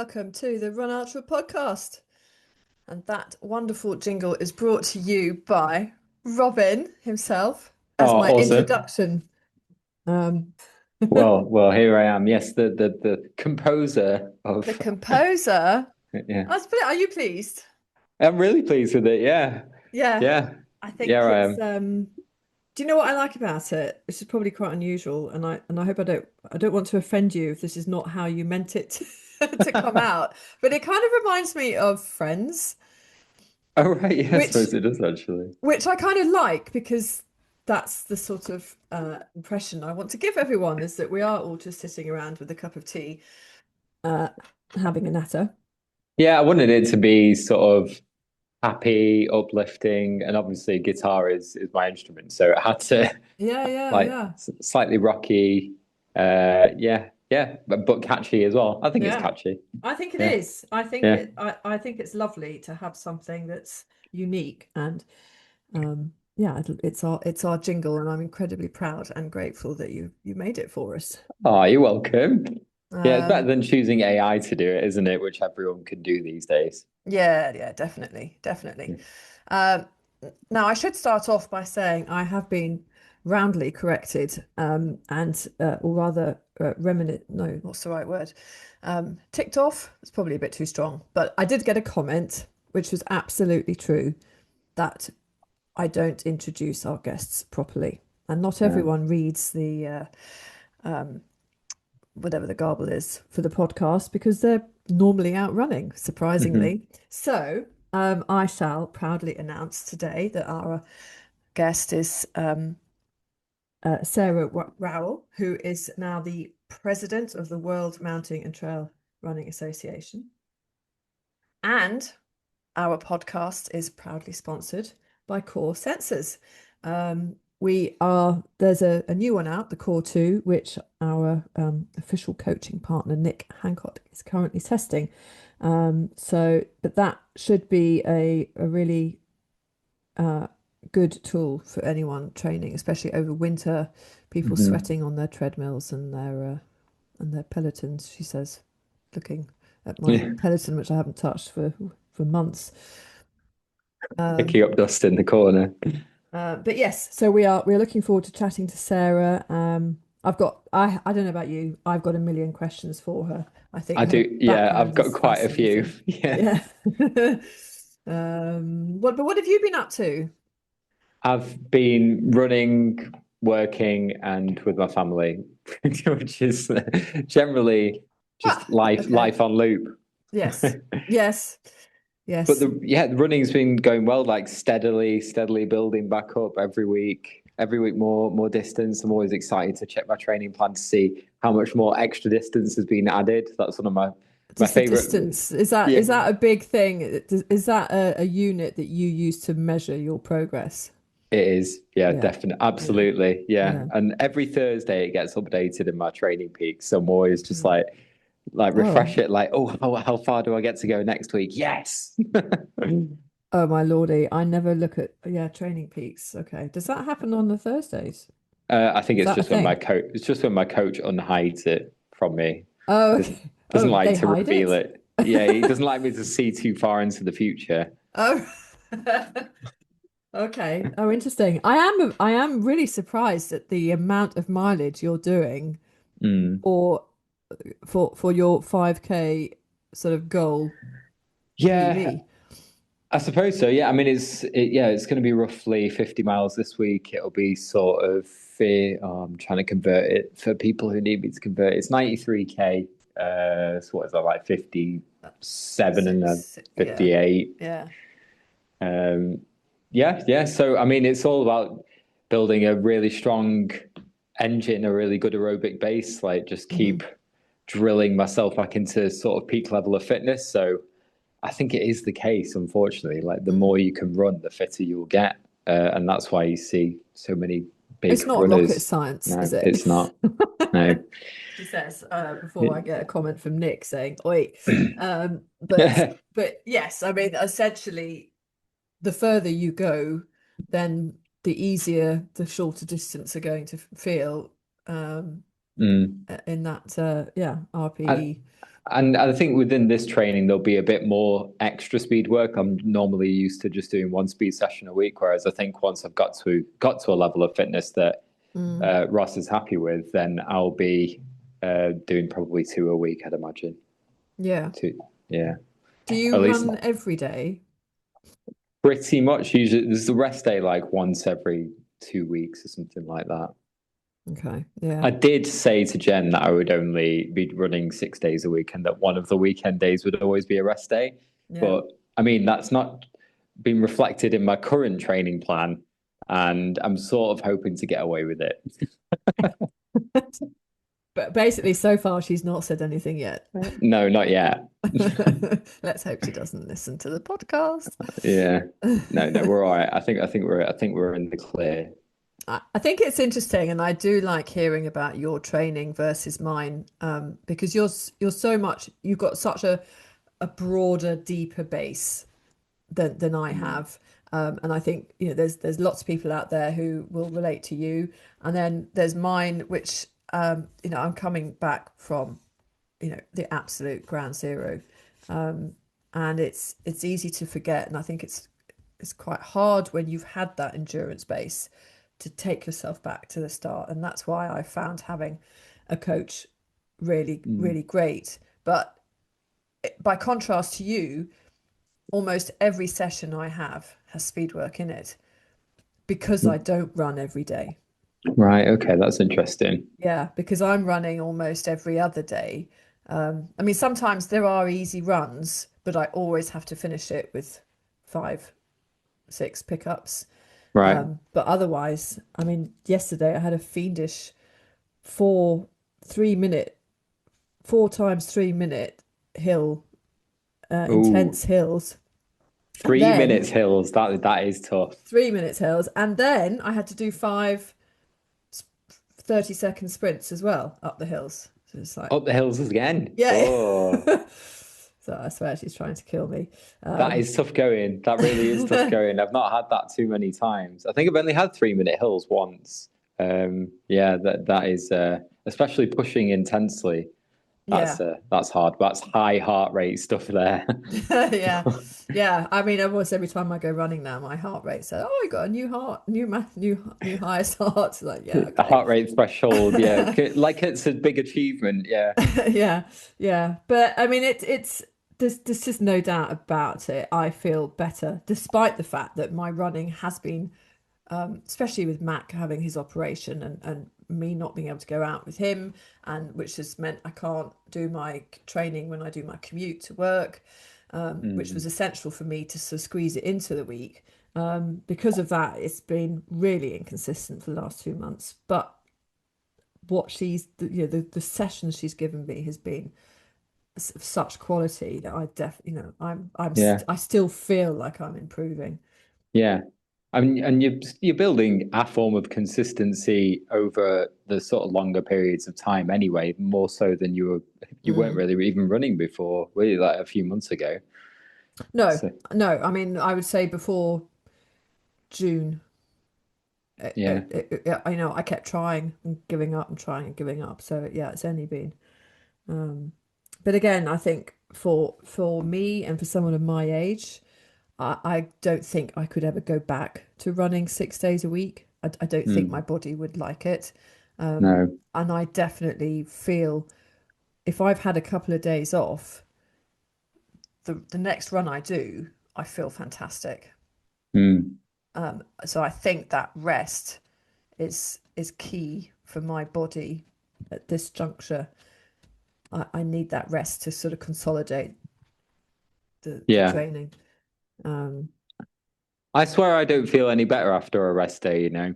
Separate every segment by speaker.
Speaker 1: welcome to the Run Ultra podcast. And that wonderful jingle is brought to you by Robin himself
Speaker 2: Oh,
Speaker 1: as my
Speaker 2: awesome.
Speaker 1: introduction. Um,
Speaker 2: Well, here I am. Yes, the composer
Speaker 1: the
Speaker 2: of
Speaker 1: composer.
Speaker 2: yeah.
Speaker 1: Are you pleased?
Speaker 2: I'm really pleased with it. Yeah.
Speaker 1: Yeah,
Speaker 2: Yeah.
Speaker 1: I
Speaker 2: Yeah,
Speaker 1: think
Speaker 2: I
Speaker 1: it's
Speaker 2: am.
Speaker 1: do you know what I like about it? This is probably quite unusual, and I hope I don't want to offend you if this is not how you meant it to come out. But it kind of reminds me of Friends,
Speaker 2: Oh, right. Yeah, I
Speaker 1: which
Speaker 2: suppose it does actually.
Speaker 1: which I kind of like because that's the sort of impression I want to give everyone is that we are all just sitting around with a cup of tea, uh, having a natter.
Speaker 2: Yeah, I wanted it to be sort of happy, uplifting, and obviously guitar is my instrument, so it had to
Speaker 1: Yeah, yeah,
Speaker 2: like
Speaker 1: yeah,
Speaker 2: slightly rocky. Yeah, yeah, but catchy as well. I think it's
Speaker 1: yeah.
Speaker 2: catchy.
Speaker 1: I think it
Speaker 2: Yeah,
Speaker 1: is. I think
Speaker 2: yeah.
Speaker 1: it. I think it's lovely to have something that's unique and yeah, it's our jingle, and I'm incredibly proud and grateful that you made it for us.
Speaker 2: Oh, you're welcome. Yeah, it's better
Speaker 1: Um,
Speaker 2: than choosing AI to do it, isn't it? Which everyone can do these days.
Speaker 1: Yeah, yeah, definitely, definitely. Um, Now, I should start off by saying I have been roundly corrected, or rather, no, what's the right word? Ticked off. It's probably a bit too strong, but I did get a comment, which was absolutely true, that I don't introduce our guests properly, and not
Speaker 2: Yeah.
Speaker 1: everyone reads the whatever the garble is for the podcast because they're normally out running,
Speaker 2: Mhm.
Speaker 1: surprisingly. So I shall proudly announce today that our guest is Sarah Rowell, who is now the president of the World Mountain and Trail Running Association. And our podcast is proudly sponsored by Core Sensors. There's a new one out, the Core 2, which our official coaching partner Nick Hancock is currently testing. But that should be a really good tool for anyone training, especially over winter, people
Speaker 2: Mhm.
Speaker 1: sweating on their treadmills and their pelotons, she says, looking at my
Speaker 2: Yeah.
Speaker 1: peloton, which I haven't touched for months. Um,
Speaker 2: Picking up dust in the corner.
Speaker 1: but yes, so we're looking forward to chatting to Sarah. I don't know about you, I've got a million questions for her. I think
Speaker 2: I
Speaker 1: her
Speaker 2: do. Yeah, I've
Speaker 1: background
Speaker 2: got
Speaker 1: is
Speaker 2: quite a few.
Speaker 1: fascinating.
Speaker 2: Yeah.
Speaker 1: Yeah. What have you been up to?
Speaker 2: I've been running, working, and with my family, which is generally just
Speaker 1: Ah, okay.
Speaker 2: life on loop.
Speaker 1: Yes. Yes.
Speaker 2: But
Speaker 1: Yes.
Speaker 2: the running's been going well, like steadily building back up every week. Every week more distance. I'm always excited to check my training plan to see how much more extra distance has been added. That's one of my
Speaker 1: Just the
Speaker 2: favorite.
Speaker 1: distance. Is
Speaker 2: Yeah,
Speaker 1: that a big thing? Is that a unit that you use to measure your progress?
Speaker 2: it is. Yeah,
Speaker 1: Yeah.
Speaker 2: definitely.
Speaker 1: Yeah.
Speaker 2: Absolutely. Yeah.
Speaker 1: Yeah.
Speaker 2: And every Thursday it gets updated in my training peak. So I'm always just
Speaker 1: Mm.
Speaker 2: like
Speaker 1: Oh.
Speaker 2: refresh it, like, oh, how far do I get to go next week? Yes.
Speaker 1: Oh my lordy. I never look at training peaks. Okay. Does that happen on the Thursdays?
Speaker 2: I think
Speaker 1: Is
Speaker 2: it's
Speaker 1: that a
Speaker 2: just when my
Speaker 1: thing?
Speaker 2: coach it's just when my coach unhides it from me.
Speaker 1: Oh,
Speaker 2: Doesn't
Speaker 1: okay.
Speaker 2: doesn't
Speaker 1: Oh,
Speaker 2: like
Speaker 1: they
Speaker 2: to
Speaker 1: hide
Speaker 2: reveal
Speaker 1: it?
Speaker 2: it. Yeah, he doesn't like me to see too far into the future.
Speaker 1: Oh. Okay. Oh, interesting. I am really surprised at the amount of mileage you're doing
Speaker 2: Mm.
Speaker 1: or for your 5K sort of goal,
Speaker 2: Yeah,
Speaker 1: really.
Speaker 2: I suppose so. Yeah, I mean it's going to be roughly 50 miles this week. It'll be sort of I'm trying to convert it for people who need me to convert. It's 93K. So what is that, like 57 and a
Speaker 1: Yeah.
Speaker 2: 58?
Speaker 1: Yeah.
Speaker 2: Um, yeah. So I mean, it's all about building a really strong engine, a really good aerobic base. Like just keep
Speaker 1: Hmm.
Speaker 2: drilling myself back into sort of peak level of fitness. So I think it is the case, unfortunately. Like the more
Speaker 1: Hmm.
Speaker 2: you can run, the fitter you'll get, and that's why you see so many
Speaker 1: It's
Speaker 2: big
Speaker 1: not rocket
Speaker 2: runners.
Speaker 1: science, is
Speaker 2: No,
Speaker 1: it?
Speaker 2: it's not. No.
Speaker 1: She says, before I get a comment from Nick saying, "Oi," but
Speaker 2: Yeah.
Speaker 1: yes, I mean, essentially, the further you go, then the easier the shorter distance are going to feel um,
Speaker 2: Mm.
Speaker 1: in that,
Speaker 2: I,
Speaker 1: RPE.
Speaker 2: And I think within this training, there'll be a bit more extra speed work. I'm normally used to just doing one speed session a week, whereas I think once I've got to a level of fitness that
Speaker 1: Mm,
Speaker 2: Ross is happy with, then I'll be doing probably two a week, I'd imagine.
Speaker 1: yeah.
Speaker 2: Two, yeah,
Speaker 1: Do you
Speaker 2: at least
Speaker 1: run every day?
Speaker 2: pretty much. Usually, there's the rest day like once every 2 weeks or something like that.
Speaker 1: Okay, yeah.
Speaker 2: I did say to Jen that I would only be running 6 days a week and that one of the weekend days would always be a rest day.
Speaker 1: Yeah.
Speaker 2: But I mean, that's not been reflected in my current training plan. And I'm sort of hoping to get away with it.
Speaker 1: But basically, so far, she's not said anything yet.
Speaker 2: No, not yet.
Speaker 1: Let's hope she doesn't listen to the podcast.
Speaker 2: Yeah. No, no, we're all right. I think we're in the clear.
Speaker 1: I think it's interesting, and I do like hearing about your training versus mine, because you're so much you've got such a broader, deeper base than I
Speaker 2: Mm.
Speaker 1: have. And I think there's lots of people out there who will relate to you, and then there's mine, which I'm coming back from the absolute ground zero, and it's easy to forget, and I think it's quite hard when you've had that endurance base to take yourself back to the start, and that's why I found having a coach really
Speaker 2: Mm.
Speaker 1: really great. But by contrast to you, almost every session I have has speed work in it because I don't run every day.
Speaker 2: Right. Okay. That's interesting.
Speaker 1: Yeah, because I'm running almost every other day. I mean, sometimes there are easy runs, but I always have to finish it with 5, 6 pickups.
Speaker 2: Right.
Speaker 1: But otherwise, I mean, yesterday I had a fiendish 4 3 minute, 4 times 3 minute hill,
Speaker 2: Ooh,
Speaker 1: intense hills, and
Speaker 2: 3 minutes
Speaker 1: then
Speaker 2: hills. That is tough.
Speaker 1: 3 minutes hills, and then I had to do five 30-second sprints as well up the hills. So it's like,
Speaker 2: Up the hills again.
Speaker 1: yeah.
Speaker 2: Oh,
Speaker 1: So I swear she's trying to kill me.
Speaker 2: that
Speaker 1: Um,
Speaker 2: is tough going. That really is tough going. I've not had that too many times. I think I've only had 3 minute hills once. Yeah, that is especially pushing intensely.
Speaker 1: yeah.
Speaker 2: That's hard. That's high heart rate stuff there.
Speaker 1: Yeah. Yeah. I mean, almost every time I go running now, my heart rate says, "Oh, I got a new heart, new highest heart." Like, yeah,
Speaker 2: A
Speaker 1: okay.
Speaker 2: heart rate threshold. Yeah, like it's a big achievement. Yeah.
Speaker 1: Yeah, yeah. But I mean, it's there's just no doubt about it. I feel better, despite the fact that my running has been, especially with Mac having his operation and me not being able to go out with him, and which has meant I can't do my training when I do my commute to work, which was
Speaker 2: Mm.
Speaker 1: essential for me to sort of squeeze it into the week. Because of that, it's been really inconsistent for the last 2 months. But what the sessions she's given me has been of such quality that I
Speaker 2: Yeah.
Speaker 1: I still feel like I'm improving.
Speaker 2: Yeah. I mean, and you're building a form of consistency over the sort of longer periods of time anyway, more so than you weren't
Speaker 1: Mm.
Speaker 2: really even running before, were you, like a few months ago?
Speaker 1: No,
Speaker 2: So
Speaker 1: no. I mean, I would say before June,
Speaker 2: yeah.
Speaker 1: I kept trying and giving up and trying and giving up. So yeah, it's only been. Um, but again, I think for me and for someone of my age, I don't think I could ever go back to running 6 days a week. I don't think my
Speaker 2: Mm.
Speaker 1: body would like it. Um,
Speaker 2: No.
Speaker 1: and I definitely feel if I've had a couple of days off, the next run I do, I feel fantastic.
Speaker 2: Mm.
Speaker 1: So I think that rest is key for my body at this juncture. I need that rest to sort of consolidate the
Speaker 2: Yeah.
Speaker 1: training. Um,
Speaker 2: I swear I don't feel any better after a rest day, you know.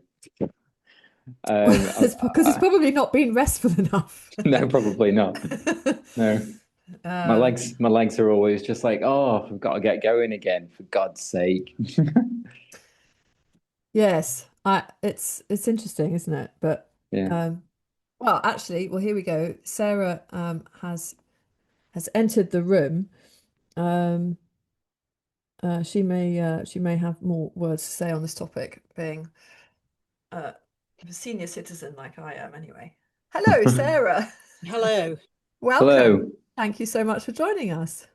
Speaker 1: it's because it's probably not been restful enough.
Speaker 2: No, probably not. No.
Speaker 1: Um,
Speaker 2: My legs are always just like, oh, I've got to get going again, for God's sake.
Speaker 1: yes, it's interesting, isn't it? But
Speaker 2: Yeah.
Speaker 1: um, well, actually, well, here we go. Sarah has entered the room. Um, she may have more words to say on this topic, being uh, a senior citizen like I am, anyway. Hello, Sarah.
Speaker 3: Hello.
Speaker 2: Hello.
Speaker 1: Welcome. Thank you so much for joining us.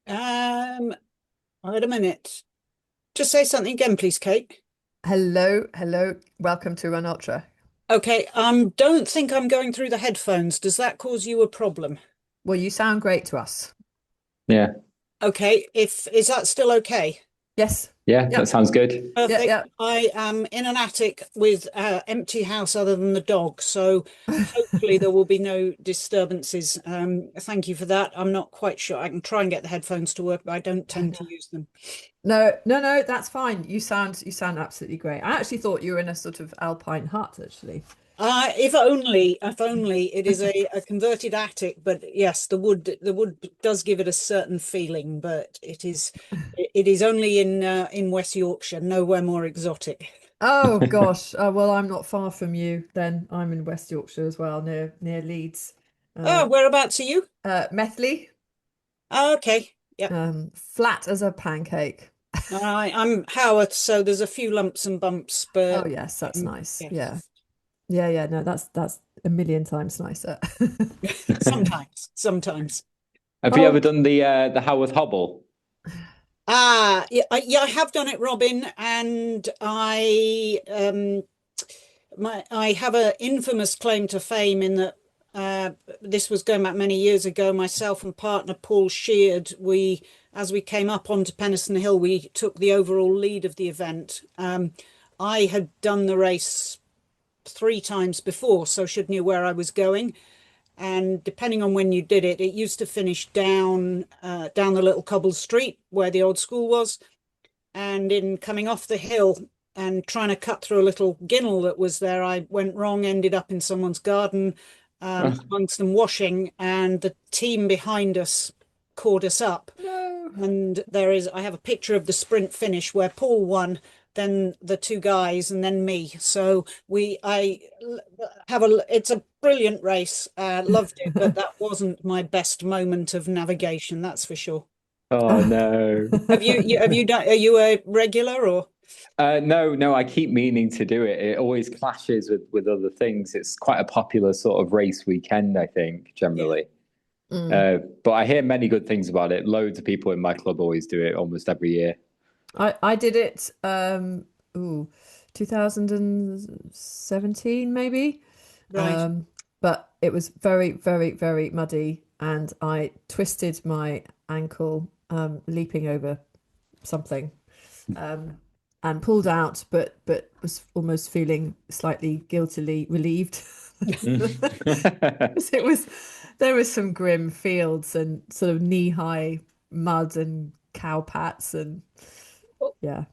Speaker 3: Um, Wait a minute. Just say something again, please, Kate.
Speaker 1: Hello, hello. Welcome to Run Ultra.
Speaker 3: Okay, don't think I'm going through the headphones. Does that cause you a problem?
Speaker 1: Well, you sound great to us.
Speaker 2: Yeah,
Speaker 3: Okay, if is that still okay?
Speaker 1: Yes.
Speaker 2: yeah, that
Speaker 1: Yep.
Speaker 2: sounds good.
Speaker 1: Yeah,
Speaker 3: Perfect.
Speaker 1: yeah.
Speaker 3: I am in an attic with empty house other than the dog, so hopefully there will be no disturbances. Thank you for that. I'm not quite sure. I can try and get the headphones to work, but I don't tend to use them.
Speaker 1: No, no, no, that's fine. You sound absolutely great. I actually thought you were in a sort of alpine hut, actually.
Speaker 3: If only it is a converted attic, but yes, the wood does give it a certain feeling, but it is only in West Yorkshire, nowhere more exotic.
Speaker 1: Oh gosh. Well, I'm not far from you then. I'm in West Yorkshire as well, near Leeds. Uh,
Speaker 3: Oh, whereabouts are you?
Speaker 1: Methley,
Speaker 3: Oh, okay. Yep.
Speaker 1: flat as a pancake.
Speaker 3: I'm Howard, so there's a few lumps and bumps,
Speaker 1: Oh
Speaker 3: but
Speaker 1: yes, that's nice. Yeah.
Speaker 3: yes.
Speaker 1: Yeah, yeah, no, that's a million times nicer.
Speaker 3: Sometimes.
Speaker 2: Have you ever
Speaker 1: Oh,
Speaker 2: done the Haworth Hobble?
Speaker 3: Yeah, I have done it, Robin, and I have an infamous claim to fame in that uh, this was going back many years ago. Myself and partner Paul Sheard, as we came up onto Penistone Hill, we took the overall lead of the event. I had done the race three times before, so should knew where I was going. And depending on when you did it, it used to finish down the little cobble street where the old school was, and in coming off the hill and trying to cut through a little ginnel that was there, I went wrong, ended up in someone's garden, amongst them washing, and the team behind us caught us up.
Speaker 1: no.
Speaker 3: And I have a picture of the sprint finish where Paul won, then the two guys, and then me. So I have it's a brilliant race. Loved it, but that wasn't my best moment of navigation, that's for sure.
Speaker 2: Oh no.
Speaker 3: Have you done, are you a regular or?
Speaker 2: No, no, I keep meaning to do it. It always clashes with other things. It's quite a popular sort of race weekend, I think,
Speaker 3: Yeah.
Speaker 2: generally.
Speaker 1: Mm.
Speaker 2: But I hear many good things about it. Loads of people in my club always do it almost every year.
Speaker 1: I did it 2017 maybe.
Speaker 3: Right.
Speaker 1: Um but it was very, very, very muddy and I twisted my ankle leaping over something um and pulled out but was almost feeling slightly guiltily relieved. Because it was there was some grim fields and sort of knee-high mud and cow pats and yeah.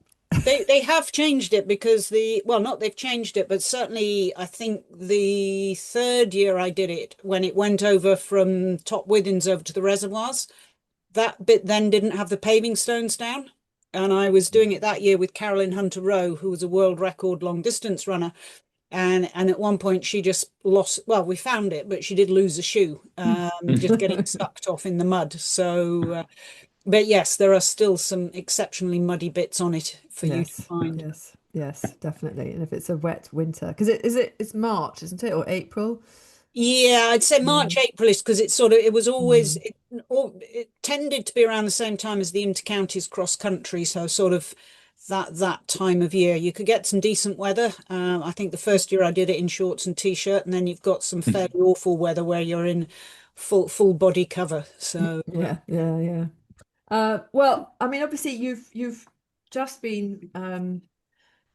Speaker 3: They have changed it because not they've changed it, but certainly I think the third year I did it, when it went over from Top Withens over to the reservoirs, that bit then didn't have the paving stones down. And I was doing it that year with Carolyn Hunter Rowe, who was a world record long distance runner. And at one point she just lost, well, we found it, but she did lose a shoe, just getting sucked off in the mud. But yes, there are still some exceptionally muddy bits on it for you to
Speaker 1: Yes,
Speaker 3: find.
Speaker 1: yes, yes, definitely. And if it's a wet winter, because it's March, isn't it, or April?
Speaker 3: Yeah, I'd say March,
Speaker 1: Mm,
Speaker 3: April is because it was always,
Speaker 1: mm.
Speaker 3: it tended to be around the same time as the intercounties cross country. So sort of that time of year, you could get some decent weather. I think the first year I did it in shorts and t-shirt, and then you've got some fairly awful weather where you're in full body cover. So
Speaker 1: Yeah, yeah, yeah. Well, I mean, obviously you've just been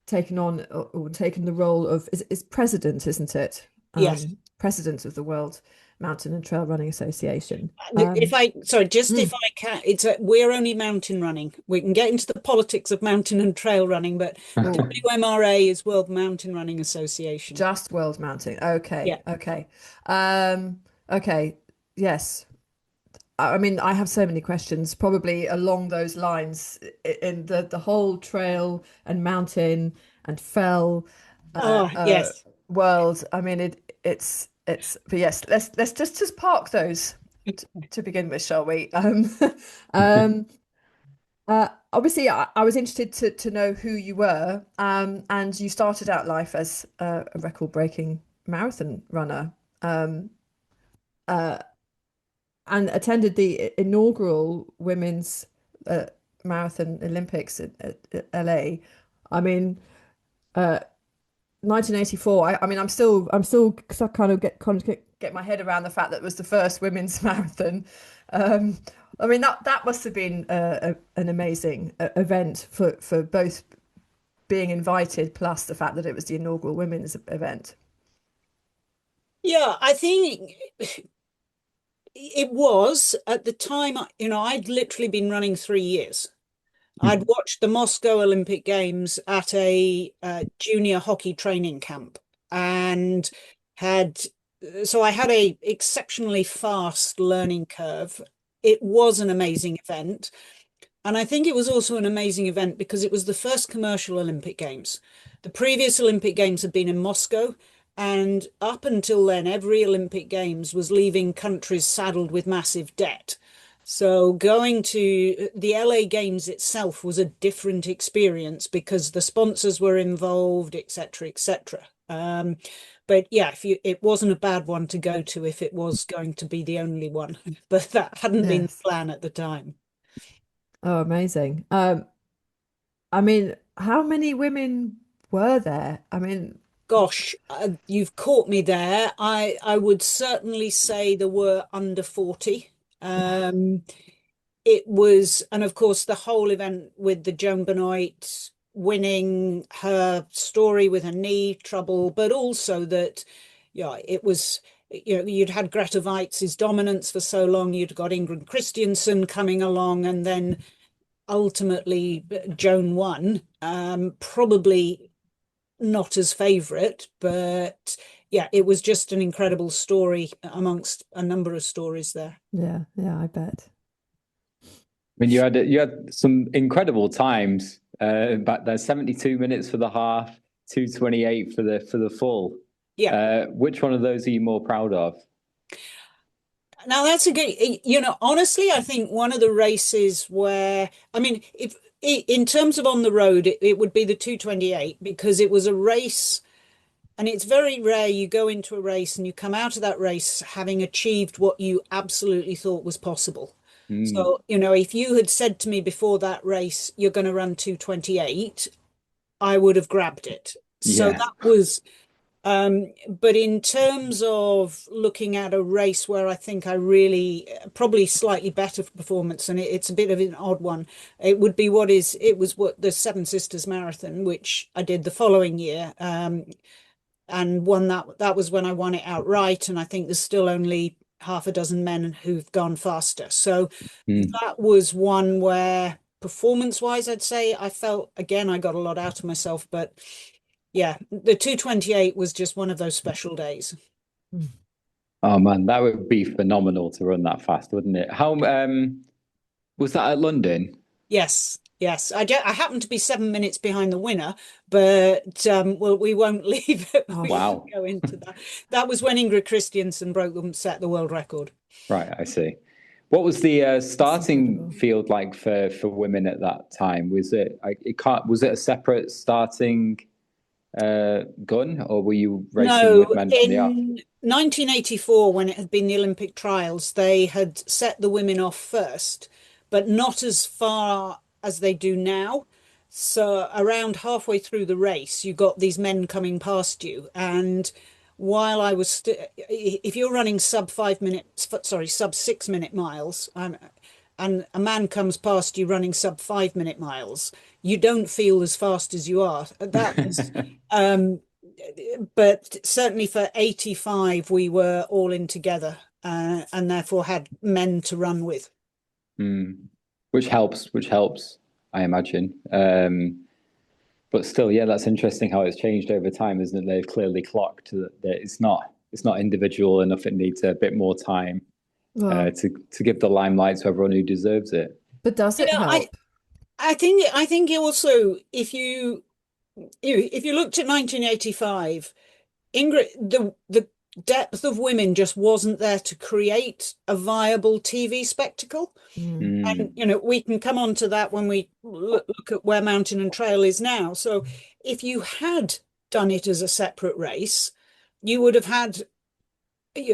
Speaker 1: taken on or taken the role of is president, isn't it?
Speaker 3: yes.
Speaker 1: President of the World Mountain and Trail Running Association.
Speaker 3: If I, sorry, just if
Speaker 1: Mm.
Speaker 3: I can, we're only mountain running. We can get into the politics of mountain and trail running, but
Speaker 1: Oh,
Speaker 3: WMRA is World Mountain Running Association.
Speaker 1: just World Mountain. Okay,
Speaker 3: Yeah.
Speaker 1: okay. Okay. Yes. I mean, I have so many questions, probably along those lines in the whole trail and mountain and fell
Speaker 3: Oh, yes.
Speaker 1: world. I mean, but yes, let's just park those to begin with, shall we? Um, Obviously, I was interested to know who you were, and you started out life as a record-breaking marathon runner. Um, uh, and attended the inaugural women's marathon Olympics at LA. I mean, 1984. I mean, I'm still kind of get my head around the fact that it was the first women's marathon. Um, I mean that must have been an amazing event for both being invited plus the fact that it was the inaugural women's event.
Speaker 3: Yeah, I think it was at the time, I'd literally been running 3 years. I'd watched the Moscow Olympic Games at a junior hockey training camp and had, so I had a exceptionally fast learning curve. It was an amazing event. And I think it was also an amazing event because it was the first commercial Olympic Games. The previous Olympic Games had been in Moscow, and up until then, every Olympic Games was leaving countries saddled with massive debt. So going to the LA Games itself was a different experience because the sponsors were involved, etc., etc. But yeah, it wasn't a bad one to go to if it was going to be the only one, but that hadn't been the
Speaker 1: Yes.
Speaker 3: plan at the time.
Speaker 1: Oh, amazing. I mean, how many women were there? I mean,
Speaker 3: Gosh, you've caught me there. I would certainly say there were under 40. Um, it was, and of course, the whole event with the Joan Benoit winning her story with her knee trouble, but also that, yeah, it was, you'd had Greta Weitz's dominance for so long, you'd got Ingrid Christiansen coming along, and then ultimately Joan won. Probably not as favorite, but yeah, it was just an incredible story amongst a number of stories there.
Speaker 1: yeah, yeah, I bet.
Speaker 2: I mean, you had some incredible times back there. 72 minutes for the half, 2:28 for the full.
Speaker 3: Yeah.
Speaker 2: Which one of those are you more proud of?
Speaker 3: Now that's a good, honestly, I think one of the races where, I mean, if in terms of on the road, it would be the 2:28 because it was a race. And it's very rare you go into a race and you come out of that race having achieved what you absolutely thought was possible.
Speaker 2: Mm,
Speaker 3: So, if you had said to me before that race, you're going to run 2:28, I would have grabbed it. So
Speaker 2: yeah.
Speaker 3: that was, but in terms of looking at a race where I think I really, probably slightly better performance, and it's a bit of an odd one, it was what the Seven Sisters Marathon, which I did the following year. And won that was when I won it outright. And I think there's still only half a dozen men who've gone faster. So
Speaker 2: Mm.
Speaker 3: that was one where performance wise, I'd say I felt again I got a lot out of myself. But yeah, the 2:28 was just one of those special days.
Speaker 1: Mm.
Speaker 2: Oh man, that would be phenomenal to run that fast, wouldn't it? How was that at London?
Speaker 3: Yes, yes. I happen to be 7 minutes behind the winner, but well, we won't leave it.
Speaker 1: Oh,
Speaker 3: We won't
Speaker 2: Wow.
Speaker 3: go into that. That was when Ingrid Christiansen set the world record.
Speaker 2: Right, I see. What was the
Speaker 1: that's
Speaker 2: starting
Speaker 1: incredible.
Speaker 2: field like for women at that time? Was was it a separate starting gun, or were you racing
Speaker 3: No,
Speaker 2: with men from the off?
Speaker 3: in 1984, when it had been the Olympic trials, they had set the women off first, but not as far as they do now. So around halfway through the race, you got these men coming past you. And while I was, if you're running sub 5 minutes, sorry, sub 6 minute miles, and a man comes past you running sub 5 minute miles, you don't feel as fast as you are. That was, um, but certainly for 85, we were all in together and therefore had men to run with.
Speaker 2: Mm. Which helps, I imagine. But still, yeah, that's interesting how it's changed over time, isn't it? They've clearly clocked that it's not individual enough. It needs a bit more time
Speaker 1: Well,
Speaker 2: to give the limelight to everyone who deserves it.
Speaker 1: but does it
Speaker 3: Yeah,
Speaker 1: help?
Speaker 3: I think also if you looked at 1985, Ingrid, the depth of women just wasn't there to create a viable TV spectacle.
Speaker 1: Mm.
Speaker 3: And
Speaker 2: Mm.
Speaker 3: we can come on to that when we look at where Mountain and Trail is now. So if you had done it as a separate race, you would have had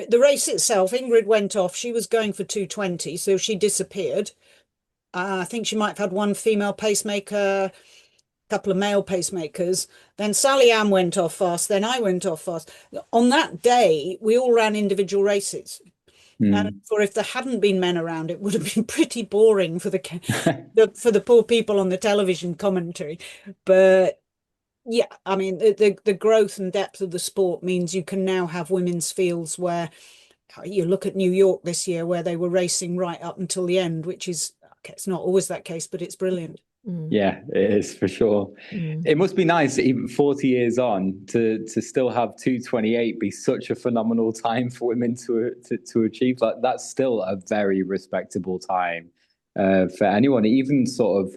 Speaker 3: the race itself, Ingrid went off. She was going for 2:20, so she disappeared. I think she might have had one female pacemaker, a couple of male pacemakers. Then Sally Ann went off fast. Then I went off fast. On that day, we all ran individual races. And for if there hadn't been men around, it would have been pretty boring for the poor people on the television commentary. But yeah, I mean, the growth and depth of the sport means you can now have women's fields where you look at New York this year, where they were racing right up until the end, which is, okay, it's not always that case, but it's brilliant.
Speaker 2: Yeah, it is for sure. It must be nice, even 40 years on, to still have 2:28 be such a phenomenal time for women to achieve. Like, that's still a very respectable time for anyone, even sort of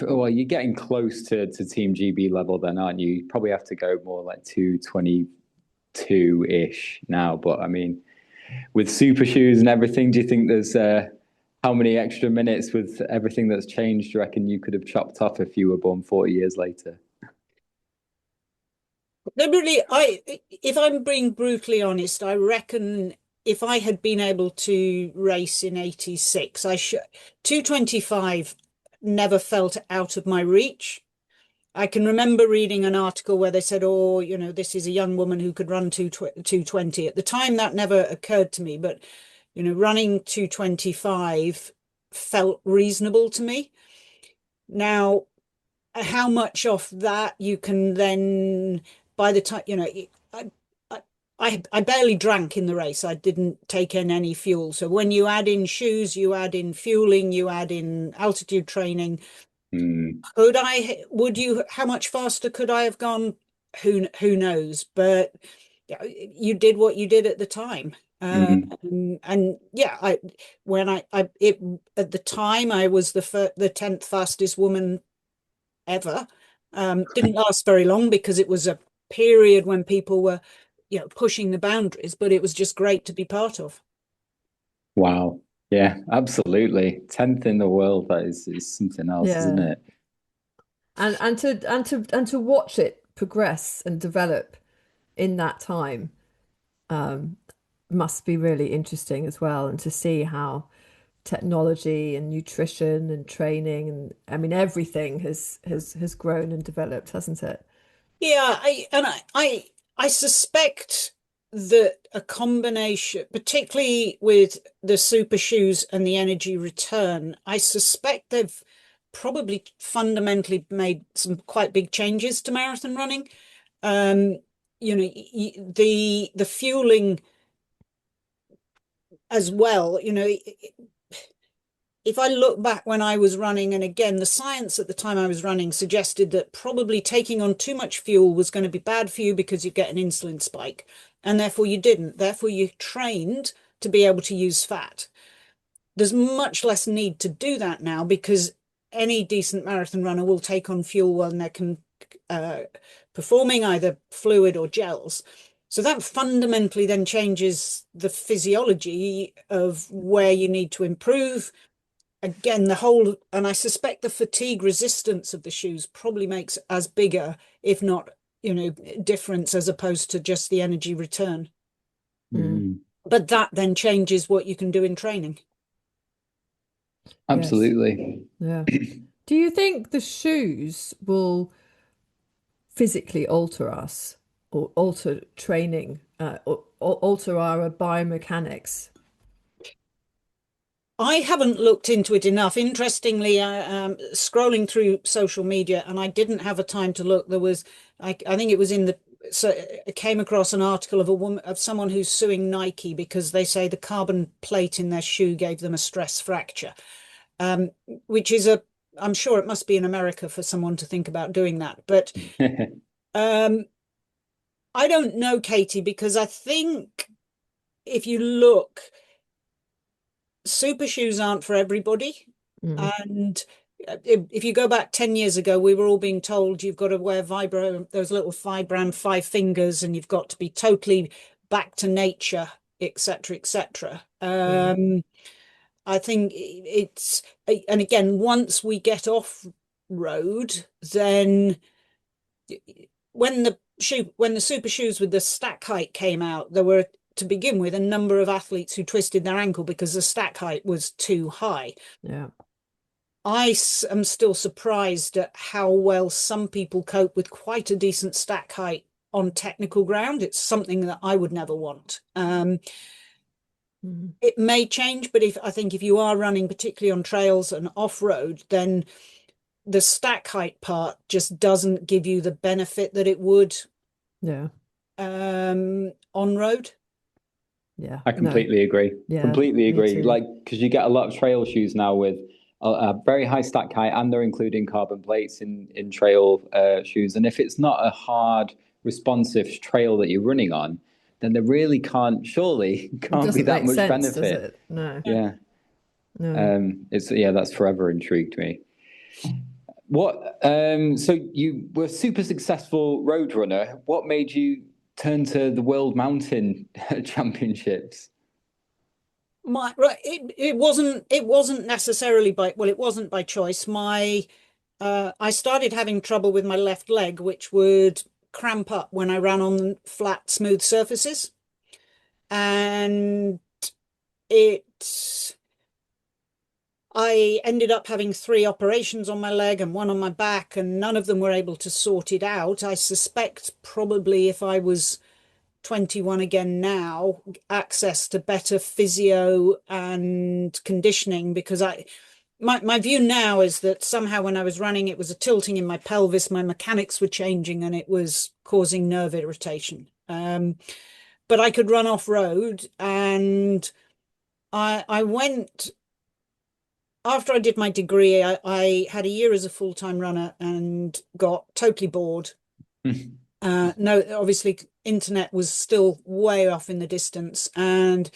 Speaker 2: well, you're getting close to Team GB level then, aren't you? You probably have to go more like 2:22-ish now. But I mean, with super shoes and everything, do you think there's how many extra minutes with everything that's changed, do you reckon you could have chopped off if you were born 40 years later?
Speaker 3: Really, if I'm being brutally honest, I reckon if I had been able to race in 86, 2:25 never felt out of my reach. I can remember reading an article where they said, oh, this is a young woman who could run 2:20. At the time, that never occurred to me, but running 2:25 felt reasonable to me. Now, how much off that you can then, by the time, I barely drank in the race. I didn't take in any fuel. So when you add in shoes, you add in fueling, you add in altitude training. How much faster could I have gone? Who knows? But you did what you did at the time. And yeah, at the time I was the 10th fastest woman ever. Didn't last very long because it was a period when people were, pushing the boundaries, but it was just great to be part of.
Speaker 2: Wow. Yeah, absolutely. 10th in the world, that is something else, isn't it?
Speaker 1: And to watch it progress and develop in that time must be really interesting as well, and to see how technology and nutrition and training and I mean everything has grown and developed, hasn't it?
Speaker 3: Yeah, I suspect that a combination, particularly with the super shoes and the energy return, I suspect they've probably fundamentally made some quite big changes to marathon running. The fueling as well, if I look back when I was running, and again, the science at the time I was running suggested that probably taking on too much fuel was going to be bad for you because you get an insulin spike, and therefore you didn't. Therefore, you trained to be able to use fat. There's much less need to do that now because any decent marathon runner will take on fuel when they're performing either fluid or gels. So that fundamentally then changes the physiology of where you need to improve. Again, and I suspect the fatigue resistance of the shoes probably makes as bigger, if not, difference as opposed to just the energy return. But that then changes what you can do in training.
Speaker 2: Absolutely.
Speaker 1: Yes. Yeah. Do you think the shoes will physically alter us or alter training, or alter our biomechanics?
Speaker 3: I haven't looked into it enough. Interestingly, scrolling through social media, and I didn't have a time to look. There was, I think it was so I came across an article of someone who's suing Nike because they say the carbon plate in their shoe gave them a stress fracture, which is I'm sure it must be in America for someone to think about doing that. But I don't know, Katie, because I think if you look, super shoes aren't for everybody. And if you go back 10 years ago, we were all being told you've got to wear those little Vibram 5 fingers, and you've got to be totally back to nature, etc., etc. I think and again, once we get off road, then when the super shoes with the stack height came out, there were to begin with, a number of athletes who twisted their ankle because the stack height was too high.
Speaker 1: Yeah.
Speaker 3: I am still surprised at how well some people cope with quite a decent stack height on technical ground. It's something that I would never want. It may change, but I think if you are running, particularly on trails and off-road, then the stack height part just doesn't give you the benefit that it would on road.
Speaker 1: Yeah,
Speaker 2: I completely agree.
Speaker 1: Yeah,
Speaker 2: completely
Speaker 1: me
Speaker 2: agree.
Speaker 1: too.
Speaker 2: Like, because you get a lot of trail shoes now with a very high stack height, and they're including carbon plates in trail shoes. And if it's not a hard, responsive trail that you're running on, then there really can't be
Speaker 1: doesn't
Speaker 2: that
Speaker 1: make
Speaker 2: much
Speaker 1: sense, does
Speaker 2: benefit.
Speaker 1: it? No.
Speaker 2: Yeah.
Speaker 1: No.
Speaker 2: That's forever intrigued me. What? So you were a super successful road runner. What made you turn to the World Mountain Championships?
Speaker 3: It wasn't necessarily it wasn't by choice. I started having trouble with my left leg, which would cramp up when I ran on flat, smooth surfaces, and I ended up having 3 operations on my leg and 1 on my back, and none of them were able to sort it out. I suspect probably if I was 21 again now, access to better physio and conditioning, because my view now is that somehow when I was running, it was a tilting in my pelvis, my mechanics were changing, and it was causing nerve irritation. But I could run off road, and I went after I did my degree. I had a year as a full-time runner and got totally bored. No, obviously internet was still way off in the distance, and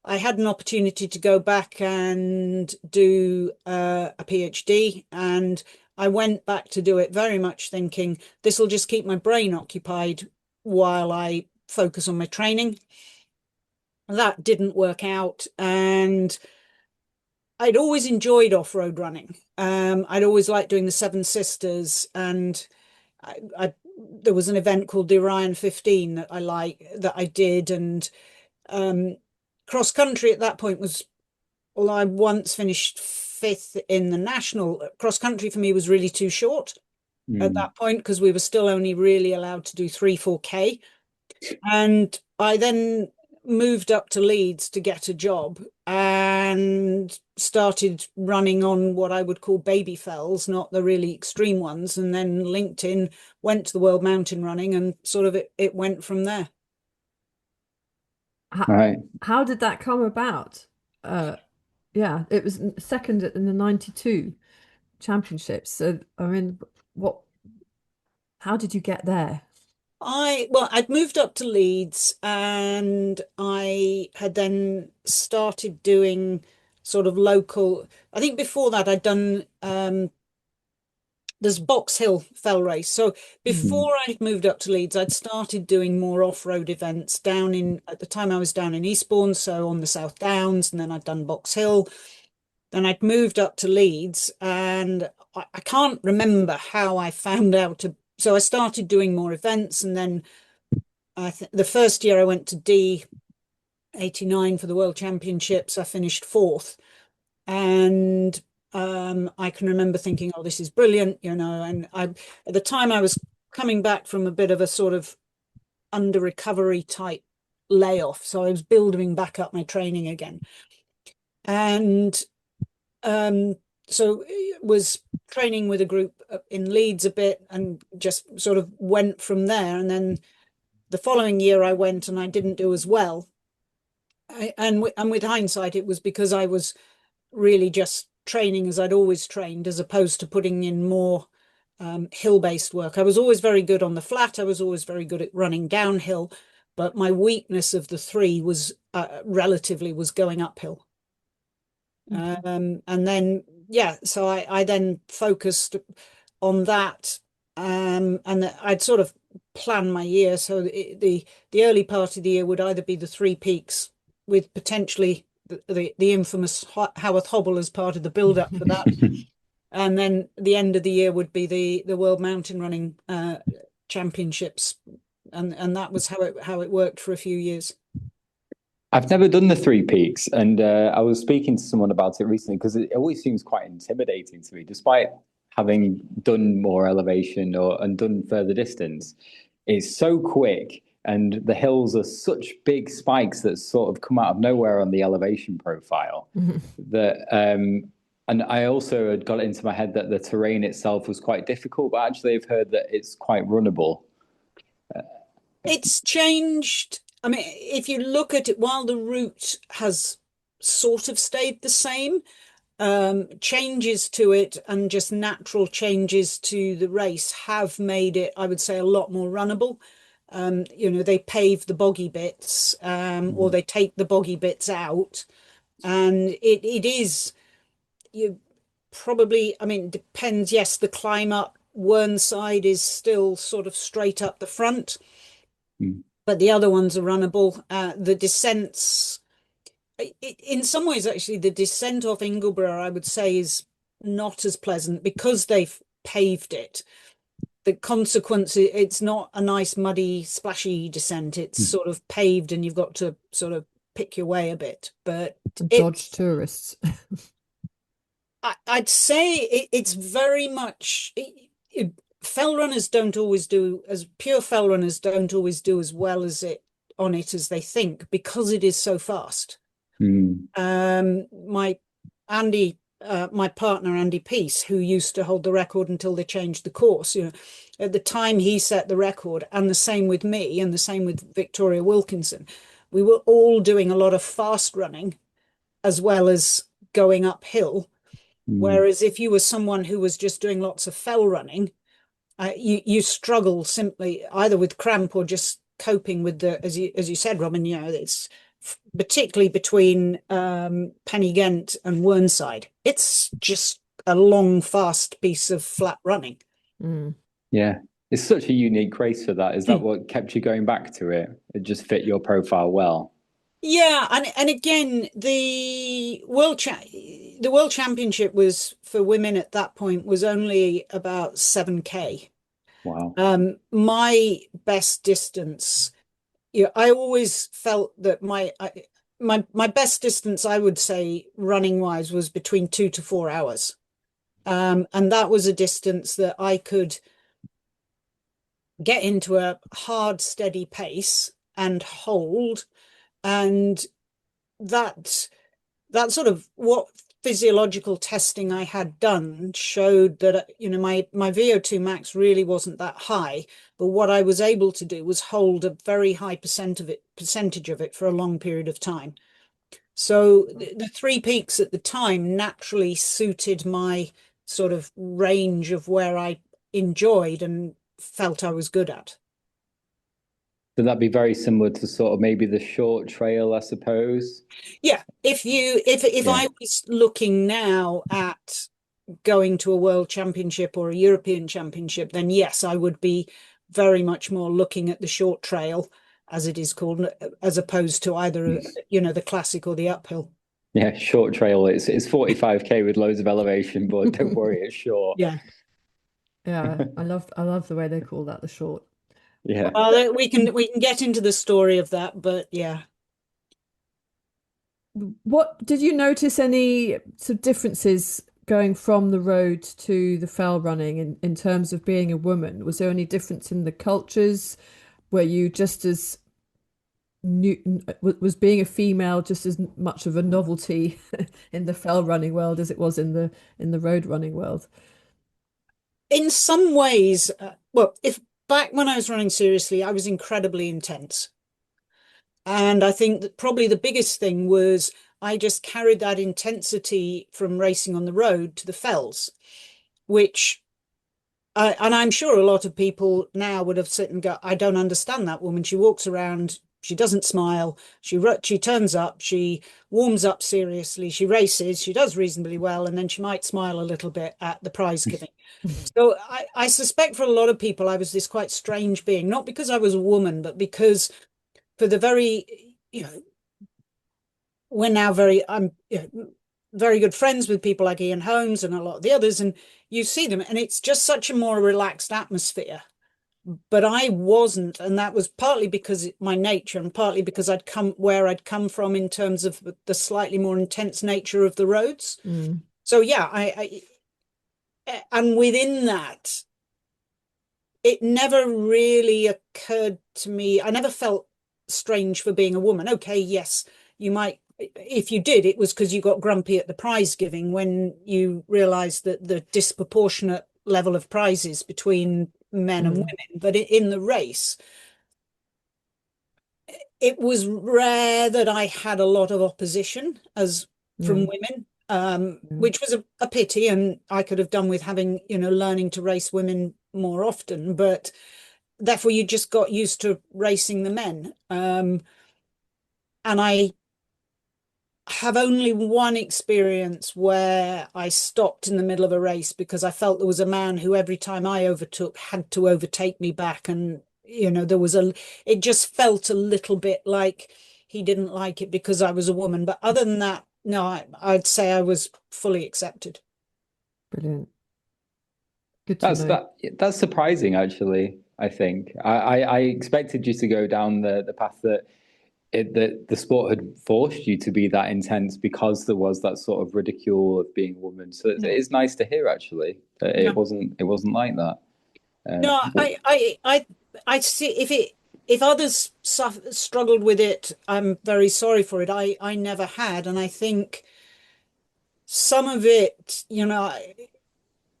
Speaker 3: I had an opportunity to go back and do a PhD, and I went back to do it very much thinking this will just keep my brain occupied while I focus on my training. That didn't work out, and I'd always enjoyed off-road running. I'd always liked doing the Seven Sisters, and there was an event called the Orion 15 that I did, and cross country at that point was, well, I once finished 5th in the national. Cross country for me was really too short at that point, because we were still only really allowed to do 3-4K. And I then moved up to Leeds to get a job and started running on what I would call baby fells, not the really extreme ones. And then LinkedIn, went to the World Mountain Running, and sort of it went from there.
Speaker 1: How did that come about? Yeah, it was second in the 92 championships. So, I mean, how did you get there?
Speaker 3: I'd moved up to Leeds, and I had then started doing sort of local. I think before that I'd done there's Box Hill fell race. So before I moved up to Leeds, I'd started doing more off-road events at the time I was down in Eastbourne, so on the South Downs, and then I'd done Box Hill. Then I'd moved up to Leeds, and I can't remember how I found out so I started doing more events, and then the first year I went to D89 for the World Championships, I finished 4th. And I can remember thinking, oh, this is brilliant, and at the time I was coming back from a bit of a sort of under recovery type layoff. So I was building back up my training again. And so was training with a group in Leeds a bit, and just sort of went from there. And then the following year I went, and I didn't do as well. And with hindsight, it was because I was really just training as I'd always trained, as opposed to putting in more hill-based work. I was always very good on the flat. I was always very good at running downhill, but my weakness of the 3 was relatively going uphill. And then, so I then focused on that, and I'd sort of plan my year. So the early part of the year would either be the 3 peaks, with potentially the infamous Haworth Hobble as part of the build-up for that. And then the end of the year would be the World Mountain Running Championships, and that was how it worked for a few years.
Speaker 2: I've never done the Three Peaks, and I was speaking to someone about it recently because it always seems quite intimidating to me, despite having done more elevation and done further distance. It's so quick, and the hills are such big spikes that sort of come out of nowhere on the elevation profile that and I also had got it into my head that the terrain itself was quite difficult, but actually I've heard that it's quite runnable.
Speaker 3: It's changed. I mean, if you look at it, while the route has sort of stayed the same, changes to it and just natural changes to the race have made it, I would say, a lot more runnable. They pave the boggy bits, or they take the boggy bits out, and it is, you probably, I mean, depends. Yes, the climb up Whernside is still sort of straight up the front, but the other ones are runnable. The descents, in some ways, actually, the descent off Ingleborough, I would say, is not as pleasant because they've paved it. The consequence, it's not a nice, muddy, splashy descent. It's sort of paved, and you've got to sort of pick your way a bit. But
Speaker 1: dodge tourists.
Speaker 3: I'd say it's very much. Fell runners don't always do as pure fell runners don't always do as well as it on it as they think because it is so fast. My partner Andy Peace, who used to hold the record until they changed the course, at the time he set the record, and the same with me, and the same with Victoria Wilkinson. We were all doing a lot of fast running as well as going uphill. Whereas if you were someone who was just doing lots of fell running, you struggle simply either with cramp or just coping with as you said, Robin. It's particularly between Pen-y-Ghent and Whernside. It's just a long, fast piece of flat running.
Speaker 2: Yeah, it's such a unique race for that. Is that what kept you going back to it? It just fit your profile well.
Speaker 3: Yeah, and again, the World Championship was for women at that point was only about 7K.
Speaker 2: Wow.
Speaker 3: My best distance, I always felt that my best distance, I would say, running wise, was between 2 to 4 hours, and that was a distance that I could get into a hard, steady pace and hold. And that sort of what physiological testing I had done showed that my VO2 max really wasn't that high, but what I was able to do was hold a very high percentage of it for a long period of time. So the Three Peaks at the time naturally suited my sort of range of where I enjoyed and felt I was good at.
Speaker 2: Would that be very similar to sort of maybe the short trail, I suppose?
Speaker 3: Yeah, if I was looking now at going to a world championship or a European championship, then yes, I would be very much more looking at the short trail, as it is called, as opposed to either the classic or the uphill.
Speaker 2: Yeah, short trail. It's 45K with loads of elevation, but don't worry, it's short.
Speaker 3: Yeah.
Speaker 1: Yeah, I love the way they call that the short.
Speaker 2: Yeah.
Speaker 3: Well, we can get into the story of that, but yeah.
Speaker 1: What did you notice any sort of differences going from the road to the fell running in terms of being a woman? Was there any difference in the cultures? Were you just as new, was being a female just as much of a novelty in the fell running world as it was in the road running world?
Speaker 3: In some ways, well, if back when I was running seriously, I was incredibly intense. And I think that probably the biggest thing was I just carried that intensity from racing on the road to the fells, which and I'm sure a lot of people now would have sit and go, I don't understand that woman. She walks around, she doesn't smile, she turns up, she warms up seriously, she races, she does reasonably well, and then she might smile a little bit at the prize giving. So I suspect for a lot of people, I was this quite strange being, not because I was a woman, but because for the very, we're now I'm very good friends with people like Ian Holmes and a lot of the others, and you see them, and it's just such a more relaxed atmosphere. but I wasn't, and that was partly because my nature, and partly because I'd come from in terms of the slightly more intense nature of the roads.
Speaker 1: Mm.
Speaker 3: So yeah, and within that, it never really occurred to me. I never felt strange for being a woman. Okay, yes, you might. If you did, it was because you got grumpy at the prize giving when you realized that the disproportionate level of prizes between men and
Speaker 1: Mm.
Speaker 3: women. But in the race, it was rare that I had a lot of opposition as from
Speaker 1: Yeah.
Speaker 3: women,
Speaker 1: Yeah.
Speaker 3: which was a pity, and I could have done with having, learning to race women more often, but therefore you just got used to racing the men. And I have only one experience where I stopped in the middle of a race because I felt there was a man who every time I overtook had to overtake me back. And, it just felt a little bit like he didn't like it because I was a woman. But other than that, no, I'd say I was fully accepted.
Speaker 1: Brilliant. Good to know.
Speaker 2: That's surprising, actually. I think I expected you to go down the path that that the sport had forced you to be that intense because there was that sort of ridicule of being a woman. So it
Speaker 3: No,
Speaker 2: is nice to hear, actually, that
Speaker 3: no,
Speaker 2: it wasn't like that.
Speaker 3: no. I see if others struggled with it, I'm very sorry for it. I never had, and I think some of it,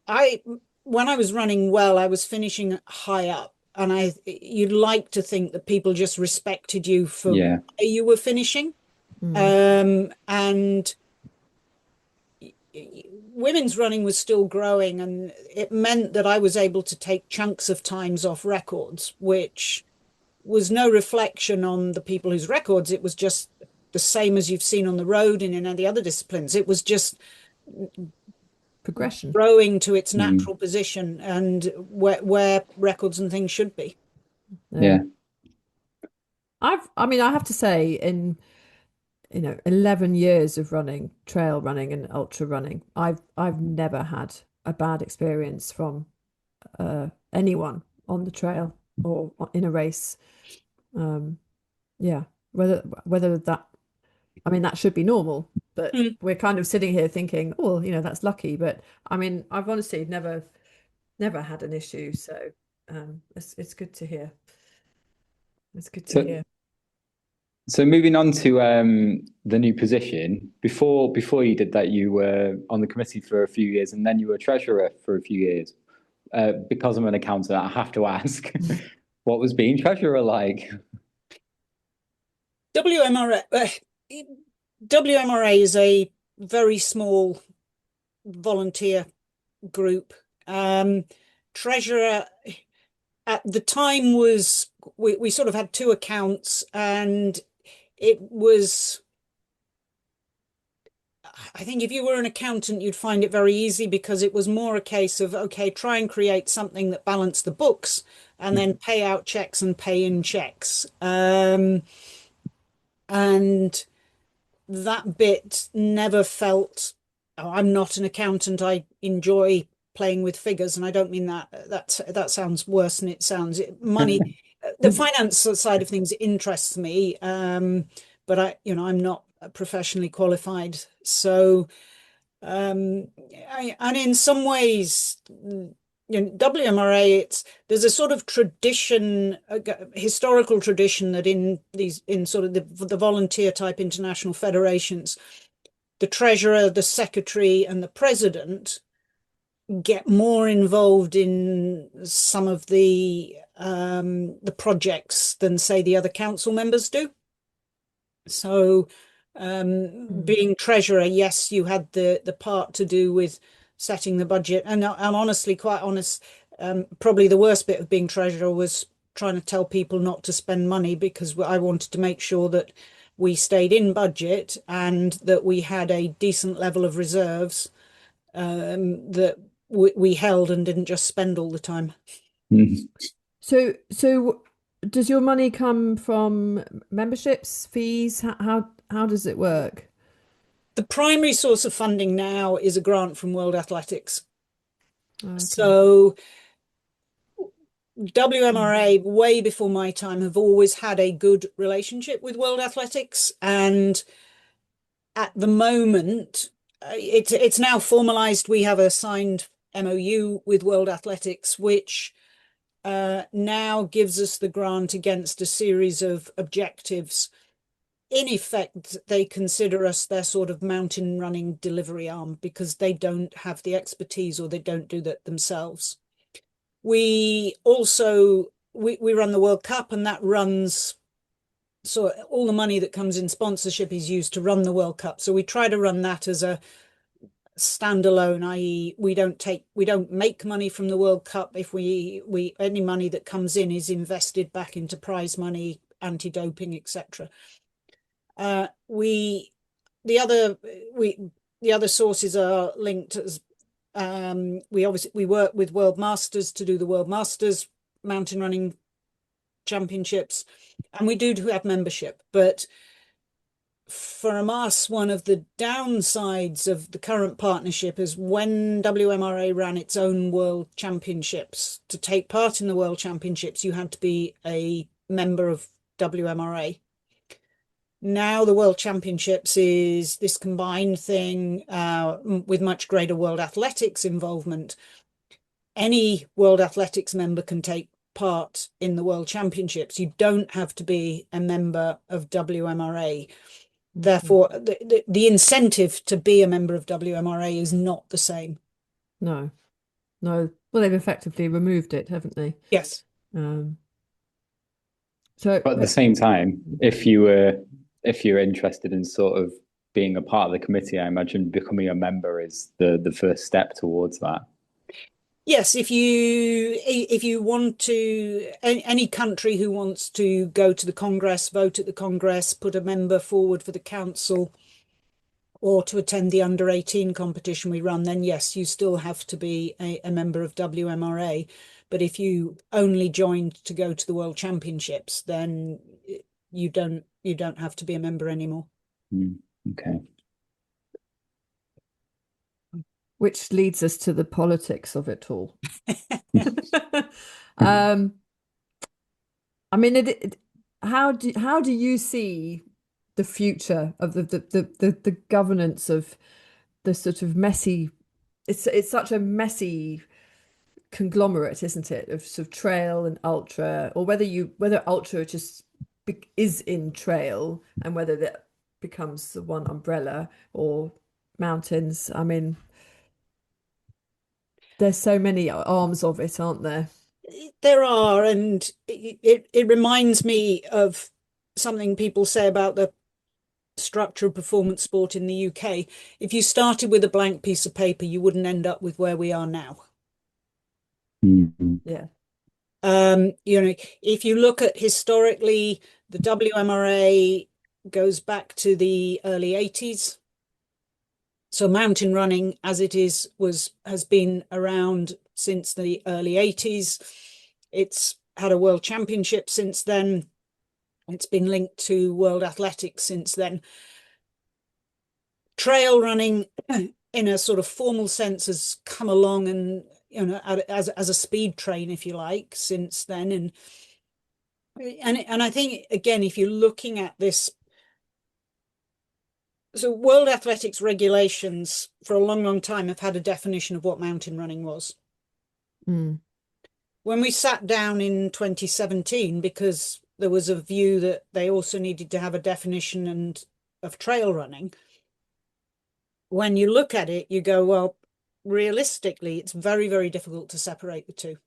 Speaker 3: I when I was running well, I was finishing high up, and you'd like to think that people just respected you for
Speaker 2: Yeah,
Speaker 3: where you were finishing.
Speaker 1: Mm.
Speaker 3: And women's running was still growing, and it meant that I was able to take chunks of times off records, which was no reflection on the people whose records. It was just the same as you've seen on the road and in any other disciplines. It was just
Speaker 1: Progression.
Speaker 3: growing to its
Speaker 2: mm,
Speaker 3: natural position and where records and things should be.
Speaker 1: Yeah.
Speaker 2: yeah,
Speaker 1: I mean, I have to say, in 11 years of running, trail running and ultra running, I've never had a bad experience from anyone on the trail or in a race. Um, yeah, whether that, I mean, that should be normal, but
Speaker 3: Mm.
Speaker 1: we're kind of sitting here thinking, oh, that's lucky. But I mean, I've honestly never had an issue, so it's good to hear. It's good to
Speaker 2: so
Speaker 1: hear.
Speaker 2: so moving on to the new position. Before you did that, you were on the committee for a few years, and then you were treasurer for a few years. Because I'm an accountant, I have to ask, what was being treasurer like?
Speaker 3: WMRA, WMRA is a very small volunteer group. Treasurer at the time was we sort of had two accounts, and it was, I think if you were an accountant, you'd find it very easy because it was more a case of, okay, try and create something that balanced the books and then pay out checks and pay in checks. And that bit never felt, oh, I'm not an accountant. I enjoy playing with figures, and I don't mean that sounds worse than it sounds. Money, the finance side of things interests me, but I'm not professionally qualified. So, and in some ways, WMRA, there's a sort of tradition, a historical tradition that in sort of the volunteer type international federations, the treasurer, the secretary, and the president get more involved in some of the projects than say the other council members do. So,
Speaker 1: Mm.
Speaker 3: being treasurer, yes, you had the part to do with setting the budget, and I'm honestly quite honest. Probably the worst bit of being treasurer was trying to tell people not to spend money because I wanted to make sure that we stayed in budget and that we had a decent level of reserves, that we held and didn't just spend all the time.
Speaker 1: So does your money come from memberships, fees? How does it work?
Speaker 3: The primary source of funding now is a grant from World Athletics.
Speaker 1: Okay.
Speaker 3: So WMRA, way before my time, have always had a good relationship with World Athletics, and at the moment, it's now formalized. We have a signed MOU with World Athletics, which now gives us the grant against a series of objectives. In effect, they consider us their sort of mountain running delivery arm because they don't have the expertise, or they don't do that themselves. We also we run the World Cup, and that runs, so all the money that comes in sponsorship is used to run the World Cup. So we try to run that as a standalone, i.e. we don't make money from the World Cup. If we any money that comes in is invested back into prize money, anti-doping, etc. The other sources are linked as we work with World Masters to do the World Masters mountain running championships, and we do have membership. But from us, one of the downsides of the current partnership is when WMRA ran its own world championships, to take part in the world championships, you had to be a member of WMRA. Now the World Championships is this combined thing with much greater World Athletics involvement. Any World Athletics member can take part in the World Championships. You don't have to be a member of WMRA. Therefore, the incentive to be a member of WMRA is not the same.
Speaker 1: No. Well, they've effectively removed it, haven't they?
Speaker 3: Yes.
Speaker 2: But at the same time, if you're interested in sort of being a part of the committee, I imagine becoming a member is the first step towards that.
Speaker 3: Yes, if you want to, any country who wants to go to the Congress, vote at the Congress, put a member forward for the council, or to attend the under-18 competition we run, then yes, you still have to be a member of WMRA. But if you only joined to go to the World Championships, then you don't have to be a member anymore.
Speaker 2: Okay.
Speaker 1: Which leads us to the politics of it all. I mean, how do you see the future of the governance of the sort of messy? It's such a messy conglomerate, isn't it, of sort of trail and ultra, or whether ultra just is in trail and whether that becomes the one umbrella, or mountains. I mean, there's so many arms of it, aren't there?
Speaker 3: There are, and it reminds me of something people say about the structure of performance sport in the UK. If you started with a blank piece of paper, you wouldn't end up with where we are now.
Speaker 1: Yeah.
Speaker 3: If you look at historically, the WMRA goes back to the early 80s. So mountain running as it has been around since the early 80s. It's had a world championship since then. It's been linked to World Athletics since then. Trail running in a sort of formal sense has come along, and as a speed train, if you like, since then. And I think, again, if you're looking at this, so World Athletics regulations for a long, long time have had a definition of what mountain running was. When we sat down in 2017, because there was a view that they also needed to have a definition of trail running, when you look at it, you go, well, realistically, it's very, very difficult to separate the two.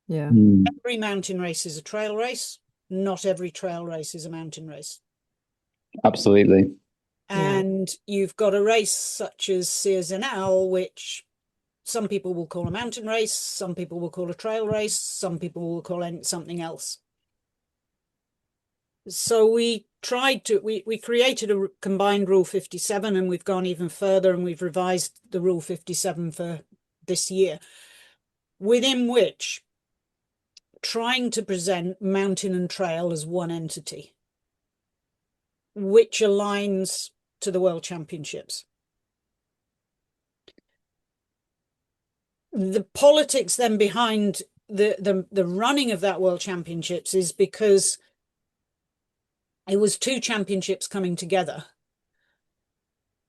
Speaker 1: Yeah.
Speaker 3: Every mountain race is a trail race. Not every trail race is a mountain race.
Speaker 2: Absolutely.
Speaker 3: And you've got a race such as Sears-Zenal, which some people will call a mountain race, some people will call a trail race, some people will call something else. So we created a combined Rule 57, and we've gone even further, and we've revised the Rule 57 for this year, within which trying to present mountain and trail as one entity, which aligns to the World Championships. The politics then behind the running of that World Championships is because it was two championships coming together.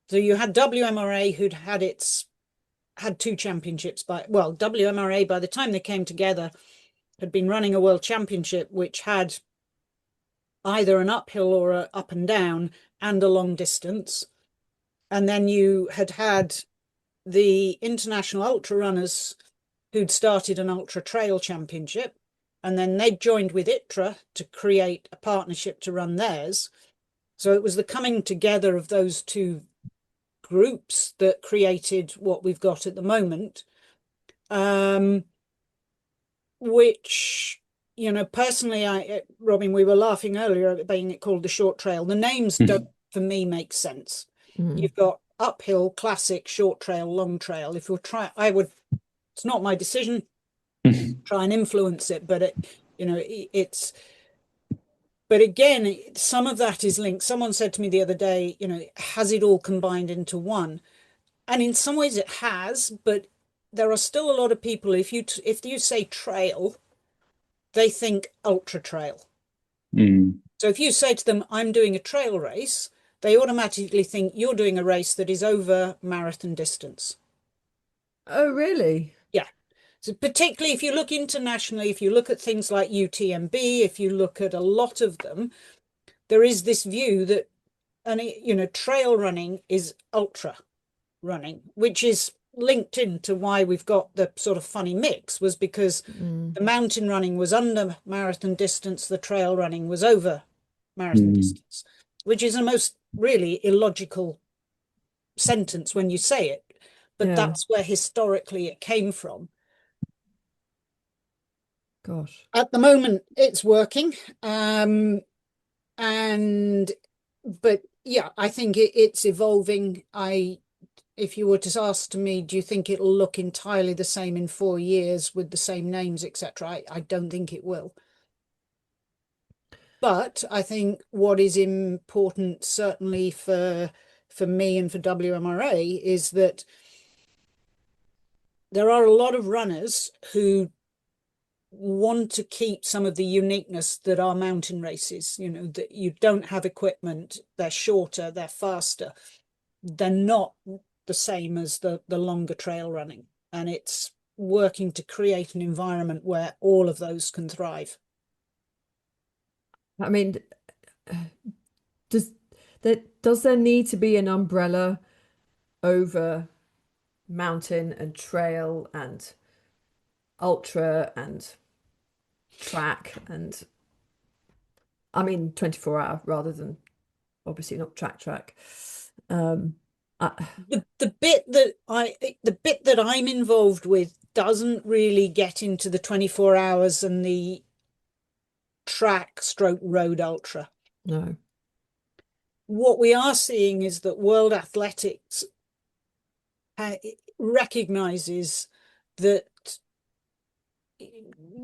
Speaker 3: So you had WMRA who'd had two championships WMRA by the time they came together had been running a World Championship which had either an uphill or a up and down and a long distance. And then you had the international ultra runners who'd started an ultra trail championship, and then they joined with ITRA to create a partnership to run theirs. So it was the coming together of those two groups that created what we've got at the moment, which, you know, personally, Robin, we were laughing earlier at being called the short trail. The names don't, for me, make sense. You've got uphill, classic, short trail, long trail. If you're it's not my decision, try and influence it, but but again, some of that is linked. Someone said to me the other day, you know, has it all combined into one? And in some ways it has, but there are still a lot of people, if you say trail, they think ultra trail. So if you say to them, I'm doing a trail race, they automatically think you're doing a race that is over marathon distance.
Speaker 1: Oh, really?
Speaker 3: Yeah. So particularly if you look internationally, if you look at things like UTMB, if you look at a lot of them, there is this view that, trail running is ultra running, which is linked into why we've got the sort of funny mix, was because the mountain running was under marathon distance, the trail running was over marathon distance, which is a most really illogical sentence when you say it, but that's where historically it came from.
Speaker 1: Gosh.
Speaker 3: At the moment, it's working, but yeah, I think it's evolving. If you were to ask me, do you think it'll look entirely the same in 4 years with the same names, etc.? I don't think it will. But I think what is important, certainly for me and for WMRA, is that there are a lot of runners who want to keep some of the uniqueness that are mountain races, you know, that you don't have equipment, they're shorter, they're faster, they're not the same as the longer trail running. And it's working to create an environment where all of those can thrive.
Speaker 1: I mean, does there need to be an umbrella over mountain and trail and ultra and track, and I mean 24-hour rather than obviously not track.
Speaker 3: The bit that I'm involved with doesn't really get into the 24 hours and the track stroke road ultra.
Speaker 1: No.
Speaker 3: What we are seeing is that World Athletics recognizes that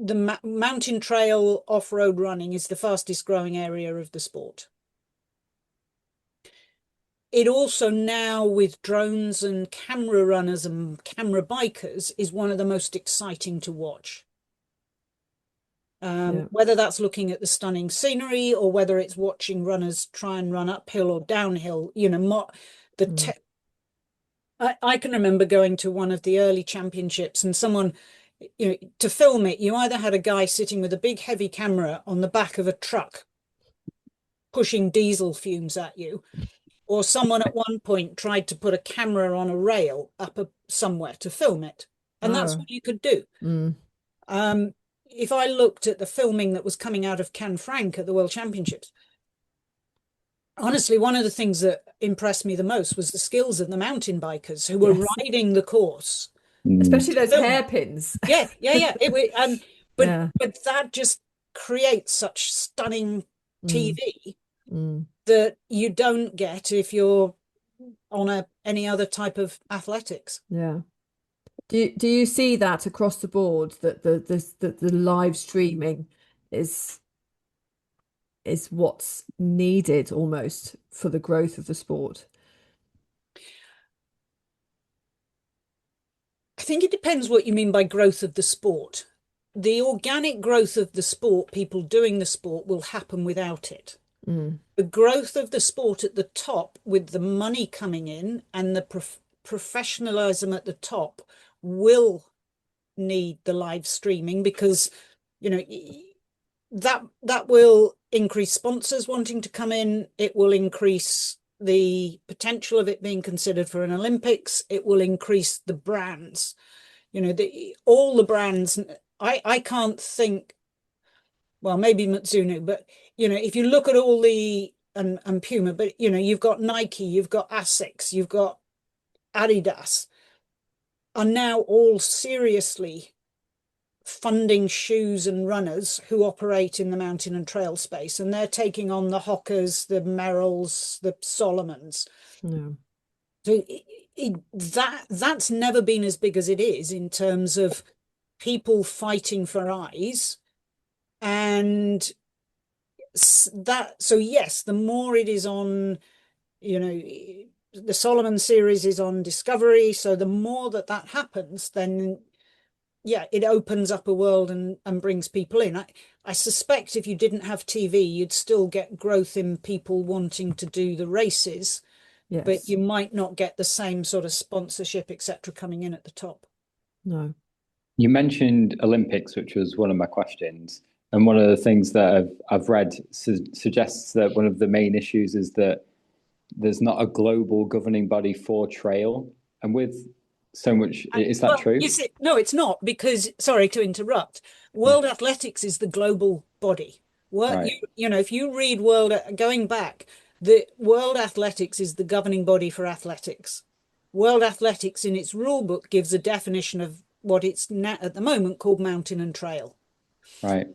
Speaker 3: the mountain trail off-road running is the fastest growing area of the sport. It also now, with drones and camera runners and camera bikers, is one of the most exciting to watch. Whether that's looking at the stunning scenery or whether it's watching runners try and run uphill or downhill, you know, I can remember going to one of the early championships and someone, you know, to film it, you either had a guy sitting with a big heavy camera on the back of a truck pushing diesel fumes at you, or someone at one point tried to put a camera on a rail up somewhere to film it. And that's what you could do. If I looked at the filming that was coming out of Canfranc at the World Championships, honestly, one of the things that impressed me the most was the skills of the mountain bikers who were riding the course.
Speaker 1: Especially those hairpins.
Speaker 3: Yeah. But that just creates such stunning TV that you don't get if you're on any other type of athletics.
Speaker 1: Yeah. Do you see that across the board, that the live streaming is what's needed almost for the growth of the sport?
Speaker 3: I think it depends what you mean by growth of the sport. the organic growth of the sport, people doing the sport, will happen without it. The growth of the sport at the top, with the money coming in and the professionalism at the top, will need the live streaming, because that will increase sponsors wanting to come in. It will increase the potential of it being considered for an Olympics. It will increase the brands. All the brands. I can't think. Well, maybe Mizuno, but if you look at all the and Puma, but you've got Nike, you've got Asics, you've got Adidas, are now all seriously funding shoes and runners who operate in the mountain and trail space, and they're taking on the Hockers, the Merrills, the Solomons.
Speaker 1: No.
Speaker 3: So that's never been as big as it is in terms of people fighting for eyes. And so yes, the more it is on, the Solomon series is on Discovery, so the more that happens, then yeah, it opens up a world and brings people in. I suspect if you didn't have TV, you'd still get growth in people wanting to do the races,
Speaker 1: Yes.
Speaker 3: but you might not get the same sort of sponsorship, etc., coming in at the top.
Speaker 1: No.
Speaker 2: You mentioned Olympics, which was one of my questions. And one of the things that I've read suggests that one of the main issues is that there's not a global governing body for trail. And with so much, is that true?
Speaker 3: No, it's not, because, sorry to interrupt, World Athletics is the global body.
Speaker 2: Right.
Speaker 3: If you read going back, the World Athletics is the governing body for athletics. World Athletics in its rule book gives a definition of what it's at the moment called mountain and trail.
Speaker 2: Right.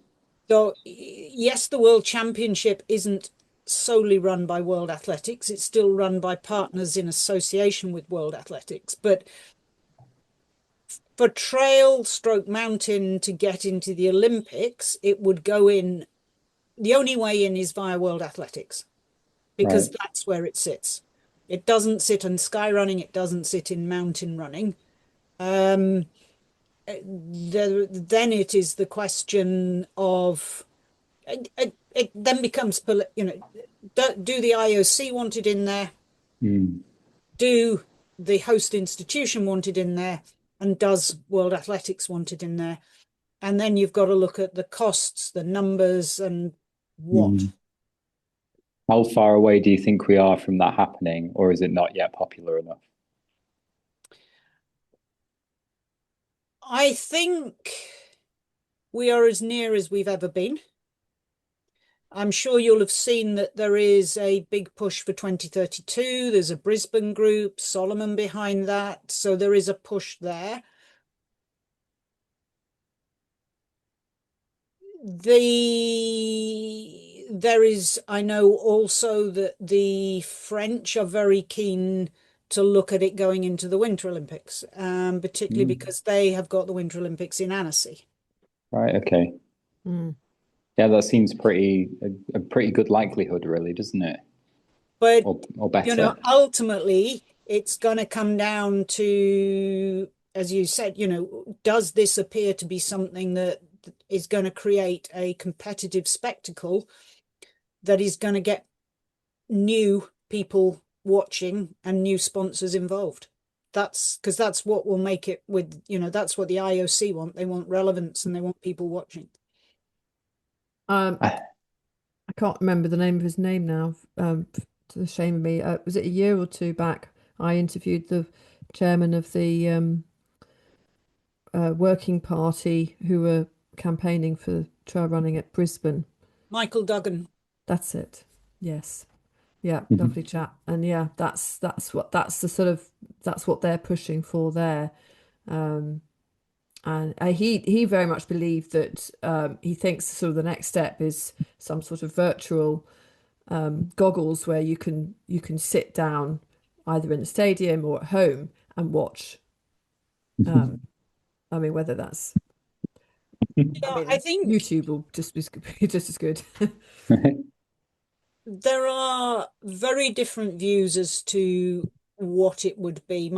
Speaker 3: So yes, the World Championship isn't solely run by World Athletics. It's still run by partners in association with World Athletics. But for trail stroke mountain to get into the Olympics, it would go in. The only way in is via World Athletics, because that's where it sits. It doesn't sit in sky running. It doesn't sit in mountain running. Then it is the question of, it then becomes, do the IOC want it in there? Do the host institution want it in there? And does World Athletics want it in there? And then you've got to look at the costs, the numbers, and what.
Speaker 2: How far away do you think we are from that happening, or is it not yet popular enough?
Speaker 3: I think we are as near as we've ever been. I'm sure you'll have seen that there is a big push for 2032. There's a Brisbane group, Solomon behind that. So there is a push there. I know also that the French are very keen to look at it going into the Winter Olympics, particularly because they have got the Winter Olympics in Annecy.
Speaker 2: Right, okay. Yeah, that seems a pretty good likelihood, really, doesn't it?
Speaker 3: But
Speaker 2: or better.
Speaker 3: Ultimately, it's going to come down to, as you said, does this appear to be something that is going to create a competitive spectacle that is going to get new people watching and new sponsors involved? That's because that's what will make it that's what the IOC want. They want relevance and they want people watching.
Speaker 1: I can't remember the name of his name now, to the shame of me. Was it a year or two back? I interviewed the chairman of the working party who were campaigning for trail running at Brisbane.
Speaker 3: Michael Duggan.
Speaker 1: That's it. Yes. Yeah, lovely chap. And yeah, that's what they're pushing for there. And he very much believed that he thinks sort of the next step is some sort of virtual goggles where you can sit down either in the stadium or at home and watch. I mean, whether that's
Speaker 3: I think
Speaker 1: YouTube will just be just as good.
Speaker 3: There are very different views as to what it would be.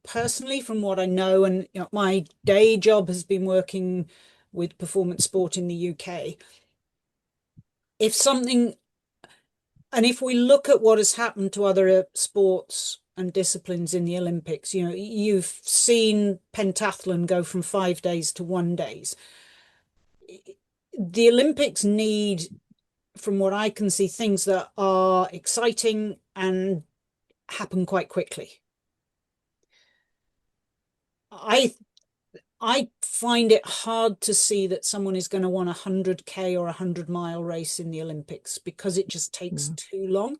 Speaker 3: Personally, from what I know, and my day job has been working with performance sport in the UK. If something, and if we look at what has happened to other sports and disciplines in the Olympics, you know, you've seen pentathlon go from 5 days to 1 day. The Olympics need, from what I can see, things that are exciting and happen quite quickly. I find it hard to see that someone is going to want a 100K or a 100-mile race in the Olympics because it just takes too long.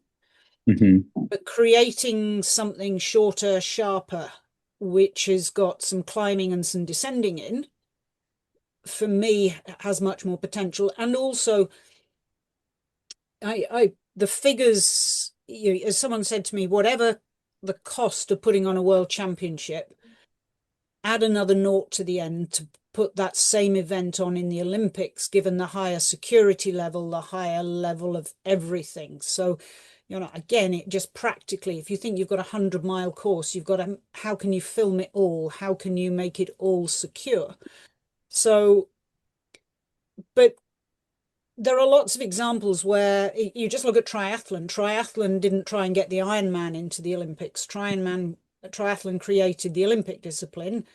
Speaker 3: But creating something shorter, sharper, which has got some climbing and some descending in, for me, has much more potential. And also, the figures, you know, as someone said to me, whatever the cost of putting on a world championship, add another naught to the end to put that same event on in the Olympics, given the higher security level, the higher level of everything. So, you know, again, it just practically, if you think you've got a 100-mile course, you've got to, how can you film it all? How can you make it all secure? So, but there are lots of examples where you just look at triathlon. Triathlon didn't try and get the Ironman into the Olympics. Triathlon created the Olympic discipline,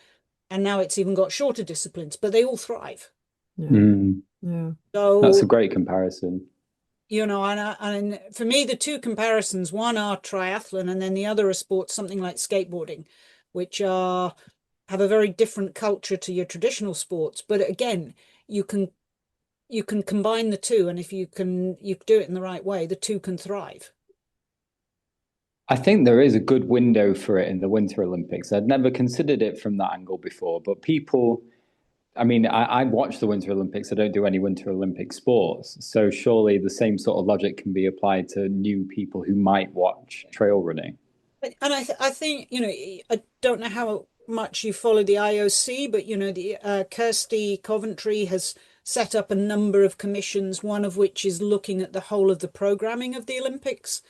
Speaker 3: and now it's even got shorter disciplines, but they all thrive.
Speaker 1: Yeah.
Speaker 3: So
Speaker 2: that's a great comparison.
Speaker 3: You know, and for me, the two comparisons, one are triathlon, and then the other are sports, something like skateboarding, which have a very different culture to your traditional sports. But again, you can combine the two, and if you do it in the right way, the two can thrive.
Speaker 2: I think there is a good window for it in the Winter Olympics. I'd never considered it from that angle before, but people, I mean, I watch the Winter Olympics. I don't do any Winter Olympic sports. So surely the same sort of logic can be applied to new people who might watch trail running.
Speaker 3: And I think, you know, I don't know how much you follow the IOC, but, you know, the Kirsty Coventry has set up a number of commissions, one of which is looking at the whole of the programming of the Olympics.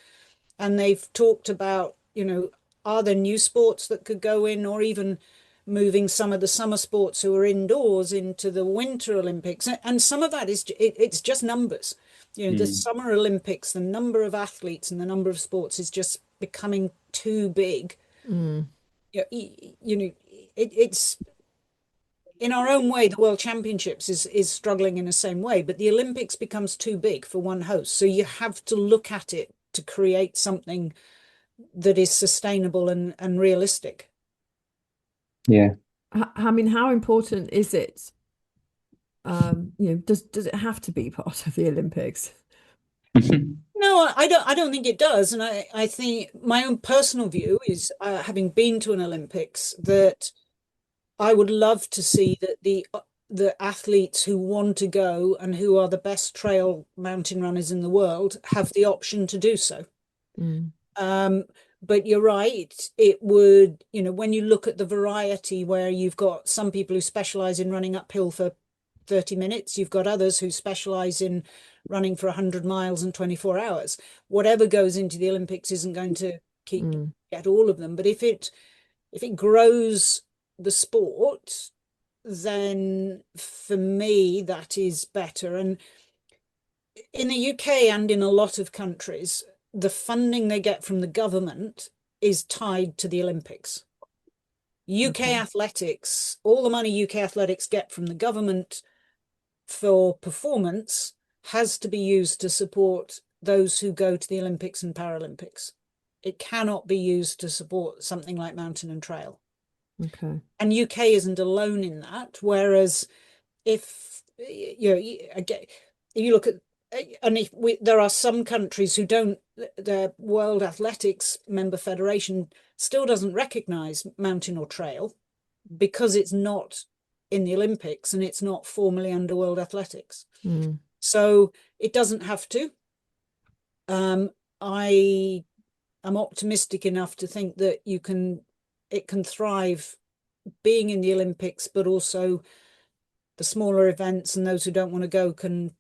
Speaker 3: And they've talked about, you know, are there new sports that could go in, or even moving some of the summer sports who are indoors into the Winter Olympics. And some of that is, it's just numbers. You know, the Summer Olympics, the number of athletes and the number of sports is just becoming too big. You know, it's in our own way, the World Championships is struggling in the same way, but the Olympics becomes too big for one host. So you have to look at it to create something that is sustainable and realistic.
Speaker 2: Yeah.
Speaker 1: I mean, how important is it? You know, does it have to be part of the Olympics?
Speaker 3: No, I don't think it does. And I think my own personal view is, having been to an Olympics, that I would love to see that the athletes who want to go and who are the best trail mountain runners in the world have the option to do so. But you're right, it would, you know, when you look at the variety where you've got some people who specialize in running uphill for 30 minutes, you've got others who specialize in running for 100 miles in 24 hours. Whatever goes into the Olympics isn't going to get all of them. But if it grows the sport, then for me that is better. And in the UK and in a lot of countries, the funding they get from the government is tied to the Olympics. UK athletics, all the money UK athletics get from the government for performance has to be used to support those who go to the Olympics and Paralympics. It cannot be used to support something like mountain and trail. And UK isn't alone in that. Whereas if you know, again, you look at, and if there are some countries who don't, the World Athletics member federation still doesn't recognize mountain or trail because it's not in the Olympics and it's not formally under World Athletics. So it doesn't have to. I am optimistic enough to think that it can thrive being in the Olympics, but also the smaller events and those who don't want to go can,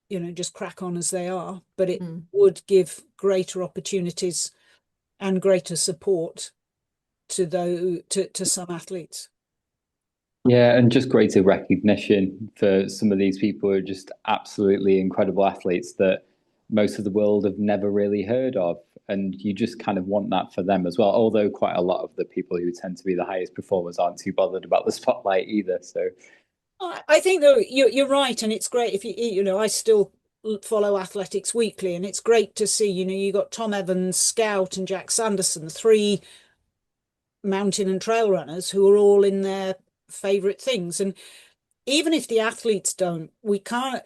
Speaker 3: you know, just crack on as they are. But it would give greater opportunities and greater support to some athletes.
Speaker 2: Yeah, and just greater recognition for some of these people who are just absolutely incredible athletes that most of the world have never really heard of. And you just kind of want that for them as well. Although quite a lot of the people who tend to be the highest performers aren't too bothered about the spotlight either. So
Speaker 3: I think though you're right, and it's great if you know I still follow Athletics Weekly, and it's great to see you got Tom Evans, Scout, and Jack Sanderson, three mountain and trail runners who are all in their favorite things. And even if the athletes don't, we can't.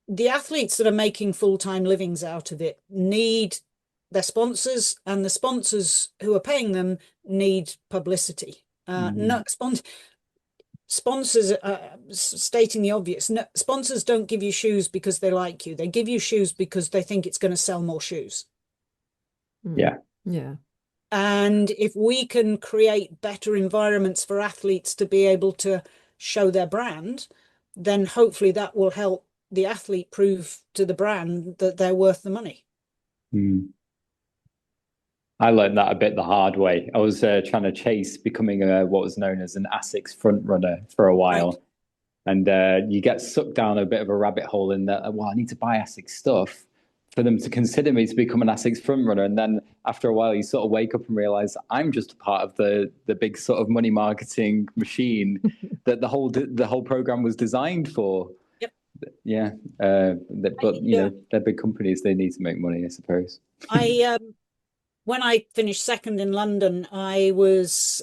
Speaker 3: The athletes that are making full-time livings out of it need their sponsors, and the sponsors who are paying them need publicity. No, sponsors, stating the obvious, no, sponsors don't give you shoes because they like you. They give you shoes because they think it's going to sell more shoes.
Speaker 2: yeah.
Speaker 1: Yeah.
Speaker 3: And if we can create better environments for athletes to be able to show their brand, then hopefully that will help the athlete prove to the brand that they're worth the money.
Speaker 2: Mm. I learned that a bit the hard way. I was trying to chase becoming what was known as an ASICS front runner for a while.
Speaker 3: Right.
Speaker 2: And you get sucked down a bit of a rabbit hole in that, well, I need to buy ASICS stuff for them to consider me to become an ASICS front runner. And then after a while, you sort of wake up and realize I'm just a part of the big sort of money marketing machine that the whole program was designed for.
Speaker 3: Yep.
Speaker 2: Yeah. But you know, they're big companies. They need to make money, I suppose.
Speaker 3: When I finished second in London, I was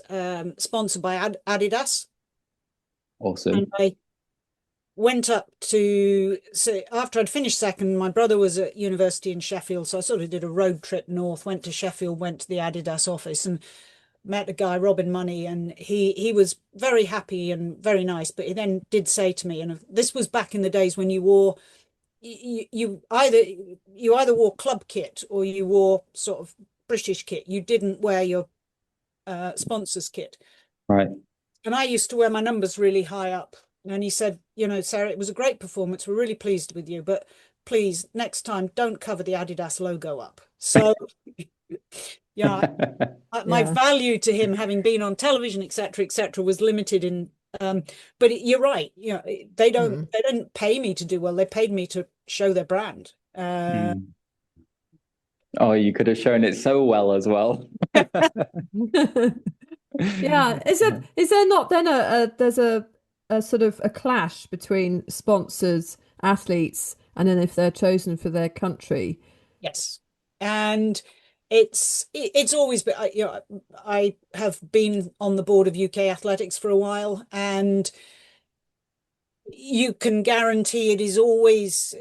Speaker 3: sponsored by Adidas.
Speaker 2: Awesome.
Speaker 3: And I went up to, so after I'd finished second, my brother was at university in Sheffield, so I sort of did a road trip north, went to Sheffield, went to the Adidas office and met a guy, Robin Money, and he was very happy and very nice, but he then did say to me, and this was back in the days when you wore you either wore club kit or you wore sort of British kit. You didn't wear your sponsors kit.
Speaker 2: Right.
Speaker 3: And I used to wear my numbers really high up. And he said, Sarah, it was a great performance. We're really pleased with you, but please, next time, don't cover the Adidas logo up. So, yeah, my value to him, having been on television, etc., was limited in. But you're right. They don't pay me to do well. They paid me to show their brand.
Speaker 2: Oh, you could have shown it so well as well.
Speaker 1: Yeah, is there not then there's a sort of a clash between sponsors, athletes, and then if they're chosen for their country?
Speaker 3: Yes, and it's always been, I have been on the board of UK Athletics for a while, and you can guarantee it is always,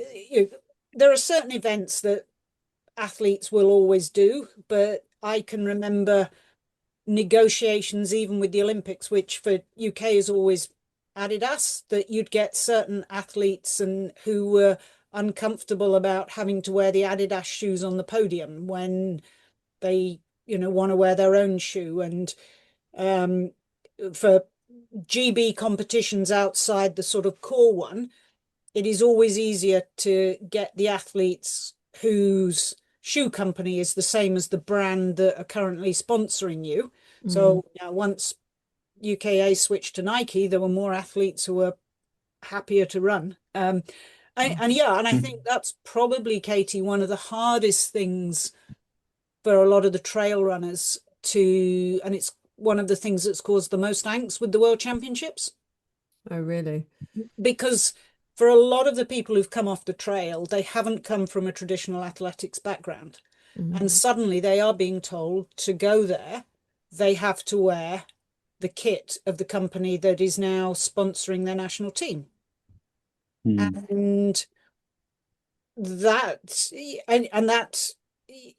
Speaker 3: there are certain events that athletes will always do, but I can remember negotiations even with the Olympics, which for UK is always Adidas, that you'd get certain athletes and who were uncomfortable about having to wear the Adidas shoes on the podium when they want to wear their own shoe. And for GB competitions outside the sort of core one, it is always easier to get the athletes whose shoe company is the same as the brand that are currently sponsoring you. So once UKA switched to Nike, there were more athletes who were happier to run. And I think that's probably, Katie, one of the hardest things for a lot of the trail runners and it's one of the things that's caused the most angst with the World Championships.
Speaker 1: Oh, really?
Speaker 3: Because for a lot of the people who've come off the trail, they haven't come from a traditional athletics background. And suddenly they are being told to go there, they have to wear the kit of the company that is now sponsoring their national team. And that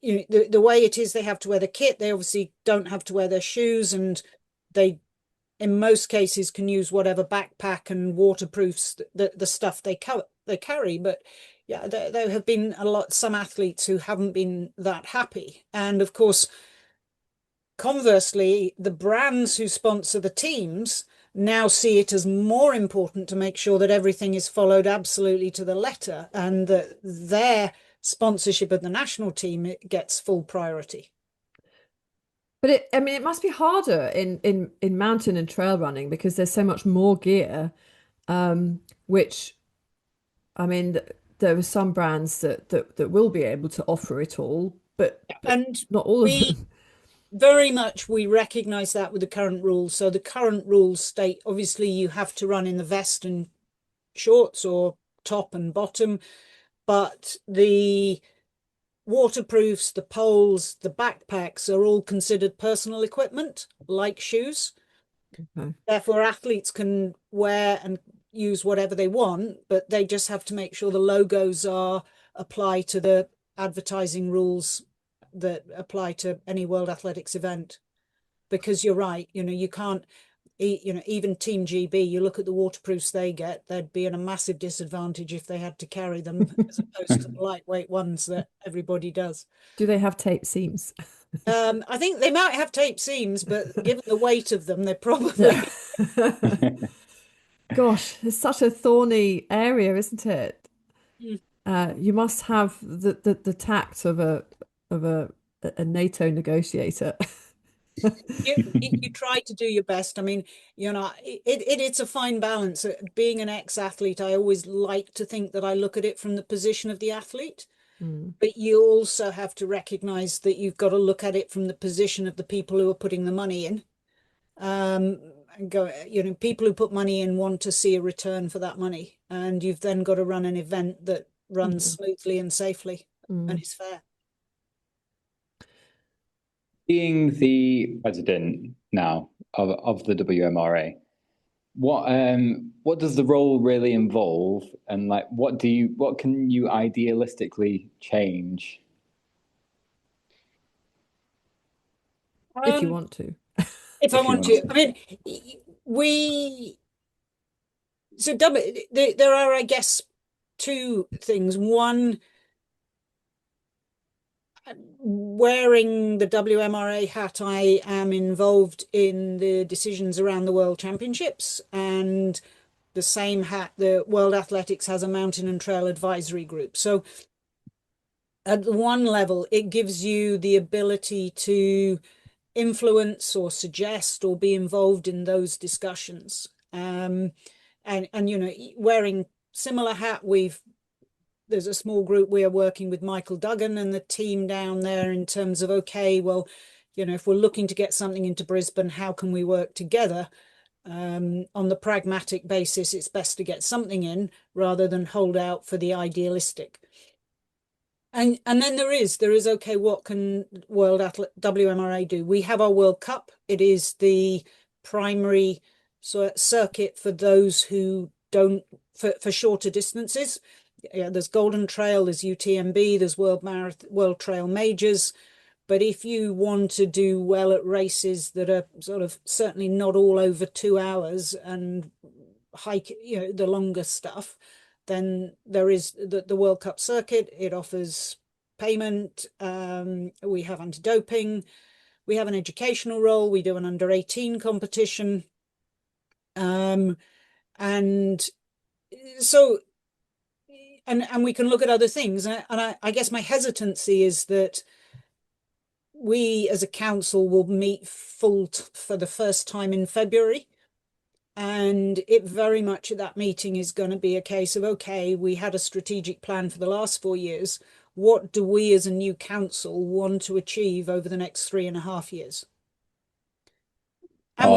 Speaker 3: the way it is, they have to wear the kit. They obviously don't have to wear their shoes, and they in most cases can use whatever backpack and waterproofs the stuff they carry. But yeah, there have been some athletes who haven't been that happy. And of course, conversely, the brands who sponsor the teams now see it as more important to make sure that everything is followed absolutely to the letter, and that their sponsorship of the national team gets full priority.
Speaker 1: But I mean, it must be harder in mountain and trail running because there's so much more gear. Which I mean, there are some brands that will be able to offer it all, but
Speaker 3: And
Speaker 1: not all of
Speaker 3: we
Speaker 1: them.
Speaker 3: very much we recognize that with the current rules. So the current rules state obviously you have to run in the vest and shorts or top and bottom, but the waterproofs, the poles, the backpacks are all considered personal equipment, like shoes.
Speaker 1: Okay.
Speaker 3: Therefore, athletes can wear and use whatever they want, but they just have to make sure the logos are apply to the advertising rules that apply to any World Athletics event. Because you're right, you can't, even Team GB, you look at the waterproofs they get, they'd be in a massive disadvantage if they had to carry them as opposed to the lightweight ones that everybody does.
Speaker 1: Do they have tape seams?
Speaker 3: I think they might have tape seams, but given the weight of them, they probably.
Speaker 1: Yeah. Gosh, it's such a thorny area, isn't it? You must have the tact of a NATO negotiator.
Speaker 3: You try to do your best. I mean, it's a fine balance. Being an ex-athlete, I always like to think that I look at it from the position of the athlete,
Speaker 1: Mm.
Speaker 3: but you also have to recognize that you've got to look at it from the position of the people who are putting the money in. And go, people who put money in want to see a return for that money, and you've then got to run an event that runs
Speaker 1: Mhm.
Speaker 3: smoothly and safely and
Speaker 1: Mm.
Speaker 3: is fair.
Speaker 2: Being the president now of the WMRA, what does the role really involve, and like what can you idealistically change?
Speaker 1: If you
Speaker 3: Um,
Speaker 1: want to.
Speaker 3: if I
Speaker 2: If you
Speaker 3: want
Speaker 2: want
Speaker 3: to,
Speaker 2: to.
Speaker 3: I mean, we so there are, I guess, two things. One, wearing the WMRA hat, I am involved in the decisions around the World Championships, and the same hat, the World Athletics has a mountain and trail advisory group. So at one level, it gives you the ability to influence or suggest or be involved in those discussions. And wearing similar hat, there's a small group we are working with Michael Duggan and the team down there in terms of, okay, well, if we're looking to get something into Brisbane, how can we work together? On the pragmatic basis, it's best to get something in rather than hold out for the idealistic. And then there is okay, what can WMRA do? We have our World Cup. It is the primary circuit for those who don't for shorter distances. Yeah, there's Golden Trail, there's UTMB, there's World Trail Majors. But if you want to do well at races that are sort of certainly not all over 2 hours and hike, the longer stuff, then there is the World Cup circuit. It offers payment. We have anti-doping. We have an educational role. We do an under-18 competition. And so, and we can look at other things. And I guess my hesitancy is that we as a council will meet for the first time in February. And it very much at that meeting is going to be a case of, okay, we had a strategic plan for the last 4 years. What do we as a new council want to achieve over the next 3.5 years? And
Speaker 2: Oh,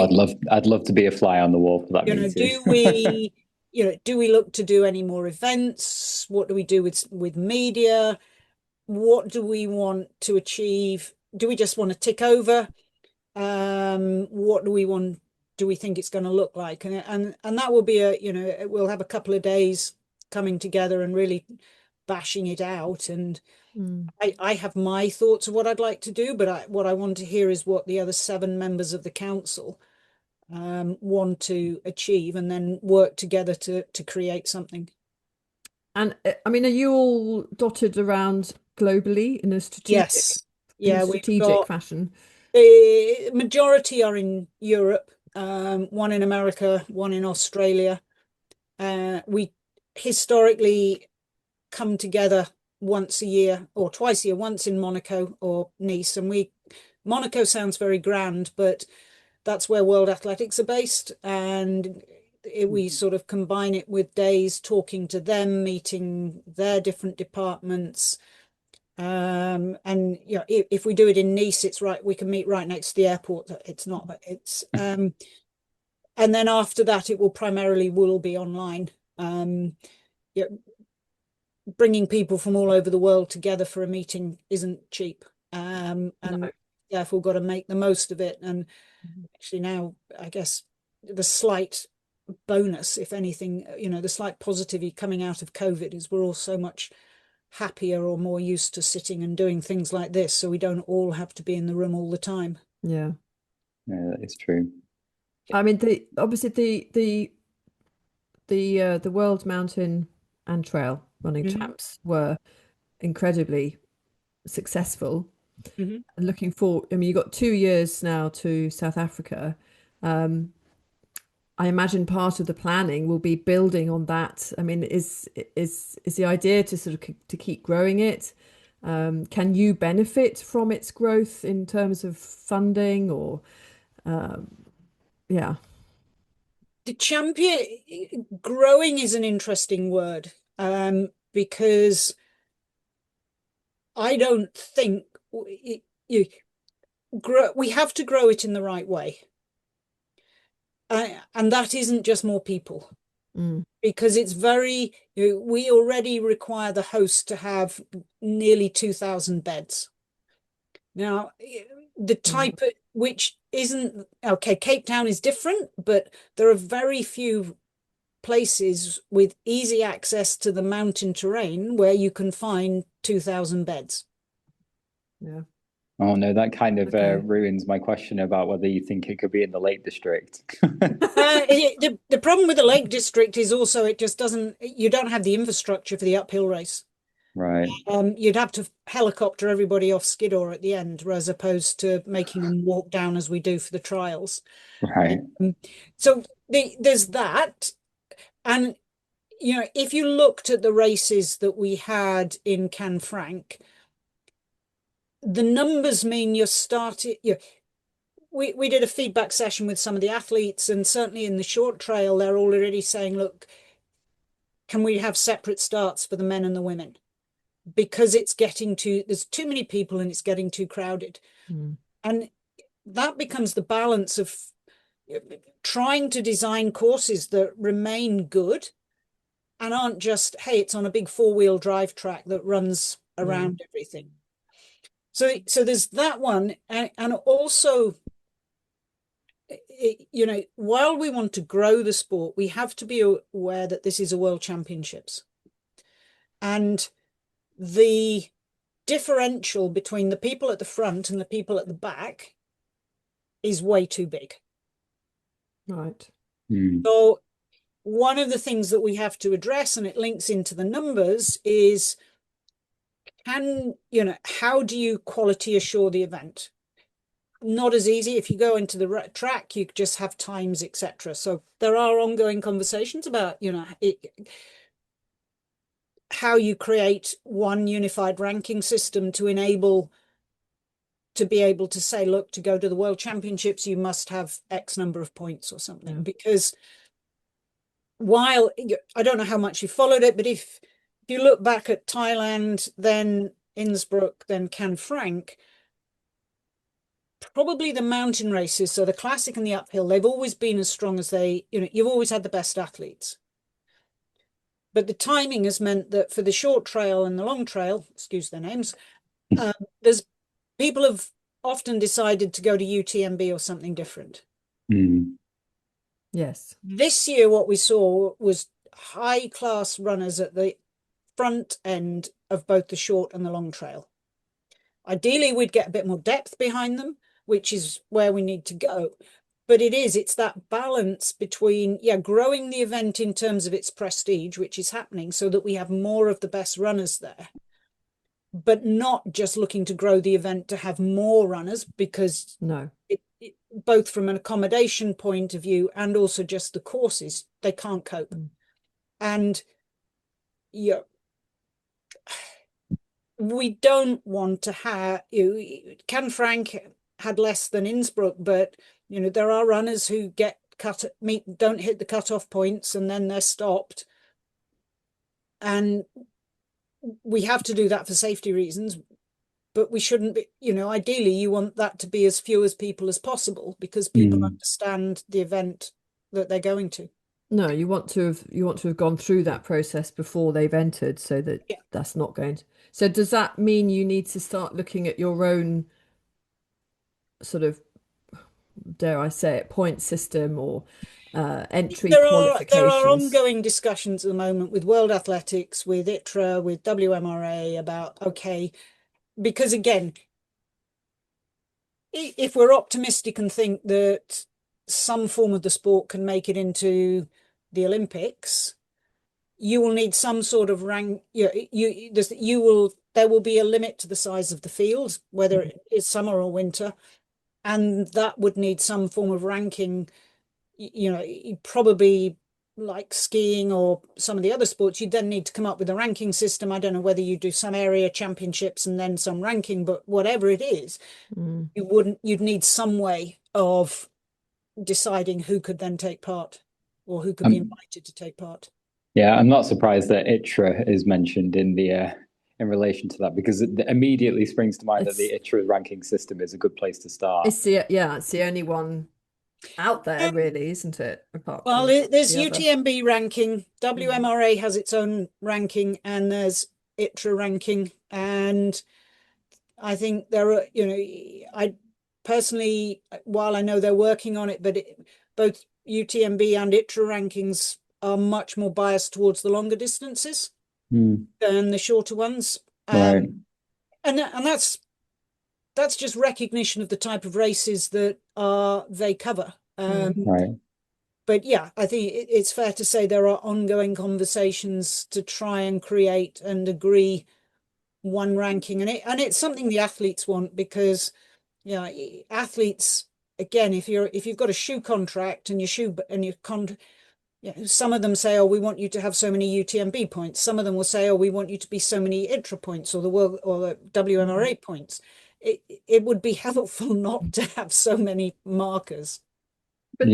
Speaker 2: I'd love to be a fly on the wall for that meeting.
Speaker 3: do we look to do any more events? What do we do with media? What do we want to achieve? Do we just want to tick over? What do we think it's going to look like? And that will be we'll have a couple of days coming together and really bashing it out. And
Speaker 1: Mm.
Speaker 3: I have my thoughts of what I'd like to do, but what I want to hear is what the other 7 members of the council want to achieve, and then work together to create something.
Speaker 1: And I mean, are you all dotted around globally in a
Speaker 3: Yes. Yeah, we've
Speaker 1: strategic
Speaker 3: got
Speaker 1: fashion?
Speaker 3: the majority are in Europe, one in America, one in Australia. We historically come together once a year or twice a year, once in Monaco or Nice, and we Monaco sounds very grand, but that's where World Athletics are based, and we sort of combine it with days talking to them, meeting their different departments. And you know, if we do it in Nice, it's right, we can meet right next to the airport. It's not, it's and then after that it will primarily be online. Yeah, bringing people from all over the world together for a meeting isn't cheap. And
Speaker 1: No.
Speaker 3: therefore got to make the most of it. And actually now, I guess the slight bonus, if anything, you know, the slight positivity coming out of COVID is we're all so much happier or more used to sitting and doing things like this, so we don't all have to be in the room all the time.
Speaker 1: Yeah.
Speaker 2: Yeah, that is true.
Speaker 1: I mean, obviously the World Mountain and Trail Running Champs were incredibly successful. And looking forward, I mean, you got 2 years now to South Africa. I imagine part of the planning will be building on that. I mean, is the idea to sort of to keep growing it? Can you benefit from its growth in terms of funding or, yeah,
Speaker 3: The champion growing is an interesting word, because I don't think you grow. We have to grow it in the right way, and that isn't just more people. Because it's very, you know, we already require the host to have nearly 2,000 beds. Now, the type of, which isn't, okay, Cape Town is different, but there are very few places with easy access to the mountain terrain where you can find 2,000 beds.
Speaker 1: yeah.
Speaker 2: Oh no, that kind of
Speaker 1: Okay.
Speaker 2: ruins my question about whether you think it could be in the Lake District.
Speaker 3: The problem with the Lake District is also it just doesn't, you don't have the infrastructure for the uphill race.
Speaker 2: Right.
Speaker 3: You'd have to helicopter everybody off Skiddaw at the end, as opposed to making them walk down as we do for the trials.
Speaker 2: Right.
Speaker 3: So there's that. And, you know, if you looked at the races that we had in Canfranc, the numbers mean you're starting, we did a feedback session with some of the athletes, and certainly in the short trail, they're already saying, look, can we have separate starts for the men and the women? Because it's getting there's too many people and it's getting too crowded. And that becomes the balance of trying to design courses that remain good and aren't just, hey, it's on a big 4-wheel drive track that runs around everything. So there's that one. And also, you know, while we want to grow the sport, we have to be aware that this is a world championships. And the differential between the people at the front and the people at the back is way too big.
Speaker 1: Right.
Speaker 3: So one of the things that we have to address, and it links into the numbers, is how do you quality assure the event? Not as easy. If you go into the track, you just have times, etc. So there are ongoing conversations about, how you create one unified ranking system to enable to be able to say, look, to go to the World Championships, you must have X number of points or something. Because while I don't know how much you followed it, but if you look back at Thailand, then Innsbruck, then Canfranc, probably the mountain races, so the classic and the uphill, they've always been as strong as you've always had the best athletes. But the timing has meant that for the short trail and the long trail, excuse their names, there's people have often decided to go to UTMB or something different.
Speaker 1: Yes.
Speaker 3: This year, what we saw was high-class runners at the front end of both the short and the long trail. Ideally, we'd get a bit more depth behind them, which is where we need to go. But it's that balance between, growing the event in terms of its prestige, which is happening, so that we have more of the best runners there, but not just looking to grow the event to have more runners, because both from an accommodation point of view and also just the courses, they can't cope. And we don't want to have Canfranc had less than Innsbruck, but there are runners who don't hit the cutoff points and then they're stopped. And we have to do that for safety reasons, but we shouldn't be, ideally you want that to be as few as people as possible because people understand the event that they're going to.
Speaker 1: No, you want to have gone through that process before they've entered, so that that's not going to. So does that mean you need to start looking at your own sort of, dare I say it, point system or entry
Speaker 3: There are
Speaker 1: qualifications?
Speaker 3: ongoing discussions at the moment with World Athletics, with ITRA, with WMRA about, okay, because again, if we're optimistic and think that some form of the sport can make it into the Olympics, you will need some sort of rank. There will be a limit to the size of the field, whether it's summer or winter, and that would need some form of ranking. Probably like skiing or some of the other sports, you'd then need to come up with a ranking system. I don't know whether you do some area championships and then some ranking, but whatever it is, you'd need some way of deciding who could then take part or who could be invited to take part.
Speaker 2: Yeah, I'm not surprised that ITRA is mentioned in the in relation to that, because it immediately springs to mind that the ITRA ranking system is a good place to start.
Speaker 1: It's the only one out there, really, isn't it?
Speaker 3: Well, there's UTMB ranking, WMRA has its own ranking, and there's ITRA ranking. And I think there are, I personally, while I know they're working on it, but both UTMB and ITRA rankings are much more biased towards the longer distances than the shorter ones.
Speaker 2: Right.
Speaker 3: And that's just recognition of the type of races that they cover.
Speaker 2: Right.
Speaker 3: But yeah, I think it's fair to say there are ongoing conversations to try and create and agree one ranking, and it's something the athletes want, because athletes, again, if you've got a shoe contract and some of them say, oh, we want you to have so many UTMB points. Some of them will say, oh, we want you to be so many ITRA points or the world or the WMRA points. It would be helpful not to have so many markers.
Speaker 1: But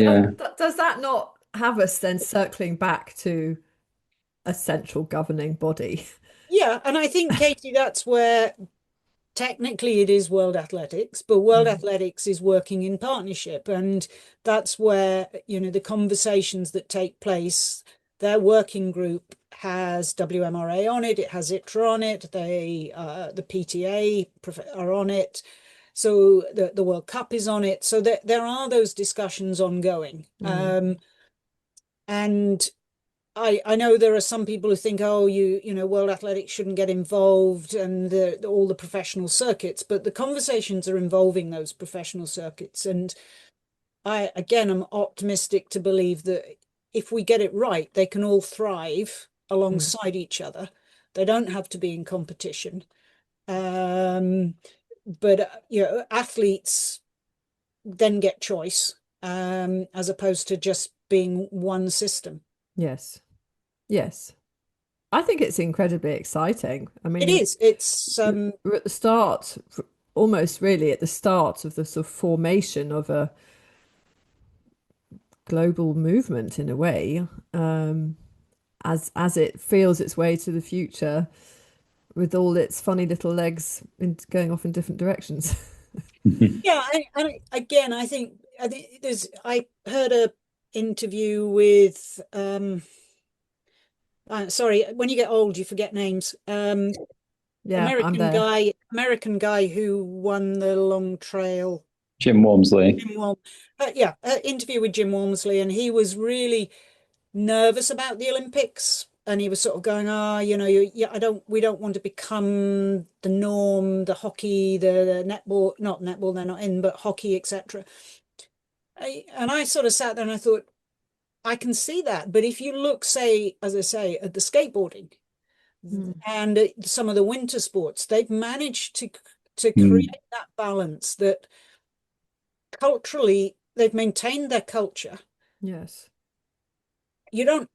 Speaker 1: does that not have us then circling back to a central governing body?
Speaker 3: Yeah, and I think, Katie, that's where technically it is World Athletics, but World Athletics is working in partnership, and that's where the conversations that take place. Their working group has WMRA on it, it has ITRA on it, the PTA are on it, so the World Cup is on it, so there are those discussions ongoing. And I know there are some people who think, oh, World Athletics shouldn't get involved and all the professional circuits, but the conversations are involving those professional circuits. And I'm optimistic to believe that if we get it right, they can all thrive alongside each other. They don't have to be in competition. But athletes then get choice, as opposed to just being one system.
Speaker 1: Yes. I think it's incredibly exciting. I mean,
Speaker 3: it is. It's
Speaker 1: we're at the start, almost really at the start of the sort of formation of a global movement in a way, as it feels its way to the future with all its funny little legs going off in different directions.
Speaker 3: Yeah, and again, I think I heard a interview with sorry, when you get old, you forget names.
Speaker 1: Yeah, I'm there.
Speaker 3: American guy who won the long trail.
Speaker 2: Jim Walmsley.
Speaker 3: Interview with Jim Walmsley, and he was really nervous about the Olympics, and he was sort of going, we don't want to become the norm, the hockey, the netball, not netball, they're not in, but hockey, etc. And I sort of sat there and I thought, I can see that, but if you look, say, as I say, at the skateboarding and some of the winter sports, they've managed to create that balance that culturally they've maintained their culture.
Speaker 1: Yes.
Speaker 3: You don't,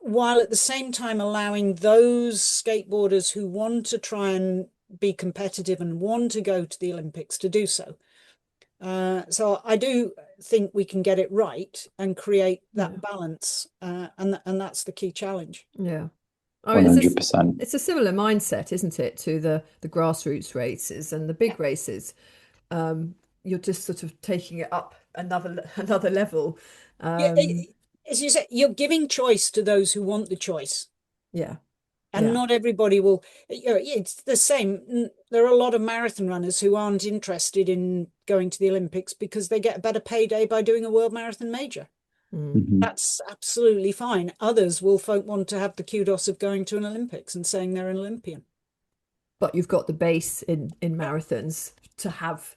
Speaker 3: while at the same time allowing those skateboarders who want to try and be competitive and want to go to the Olympics to do so. So I do think we can get it right and create that
Speaker 1: Yeah.
Speaker 3: balance, and that's the key challenge.
Speaker 1: Yeah. I mean,
Speaker 2: 100%.
Speaker 1: it's a similar mindset, isn't it, to the grassroots races and the big races. You're just sort of taking it up another level.
Speaker 3: Yeah, as you say, you're giving choice to those who want the choice.
Speaker 1: Yeah.
Speaker 3: And
Speaker 1: Yeah.
Speaker 3: not everybody will, it's the same. There are a lot of marathon runners who aren't interested in going to the Olympics because they get a better payday by doing a World Marathon Major. That's absolutely fine. Others will want to have the kudos of going to an Olympics and saying they're an Olympian.
Speaker 1: But you've got the base in marathons to have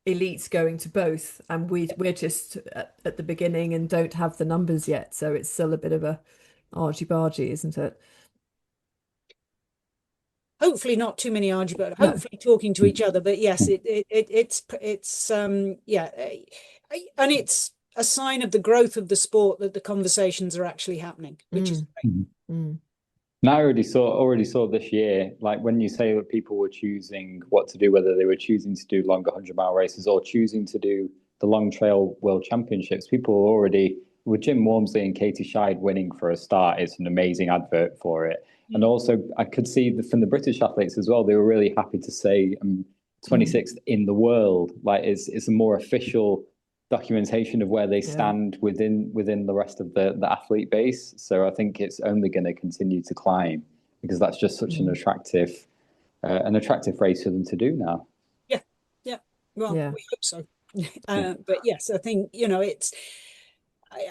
Speaker 1: elites going to both, and we're just at the beginning and don't have the numbers yet, so it's still a bit of a argy-bargy, isn't it?
Speaker 3: Hopefully not too many arguments,
Speaker 1: No.
Speaker 3: hopefully talking to each other, but yes, it's yeah, and it's a sign of the growth of the sport that the conversations are actually happening, which is great.
Speaker 1: Mm.
Speaker 2: And I already saw this year, like when you say that people were choosing what to do, whether they were choosing to do longer 100-mile races or choosing to do the Long Trail World Championships, people were already, with Jim Wormsley and Katie Scheid winning for a start, it's an amazing advert for it. And also, I could see from the British athletes as well, they were really happy to say 26th in the world. Like it's a more official documentation of where they stand within the rest of the athlete base. So I think it's only going to continue to climb because that's just such an attractive race for them to do now.
Speaker 3: Yeah. Well, we hope so. But yes, I think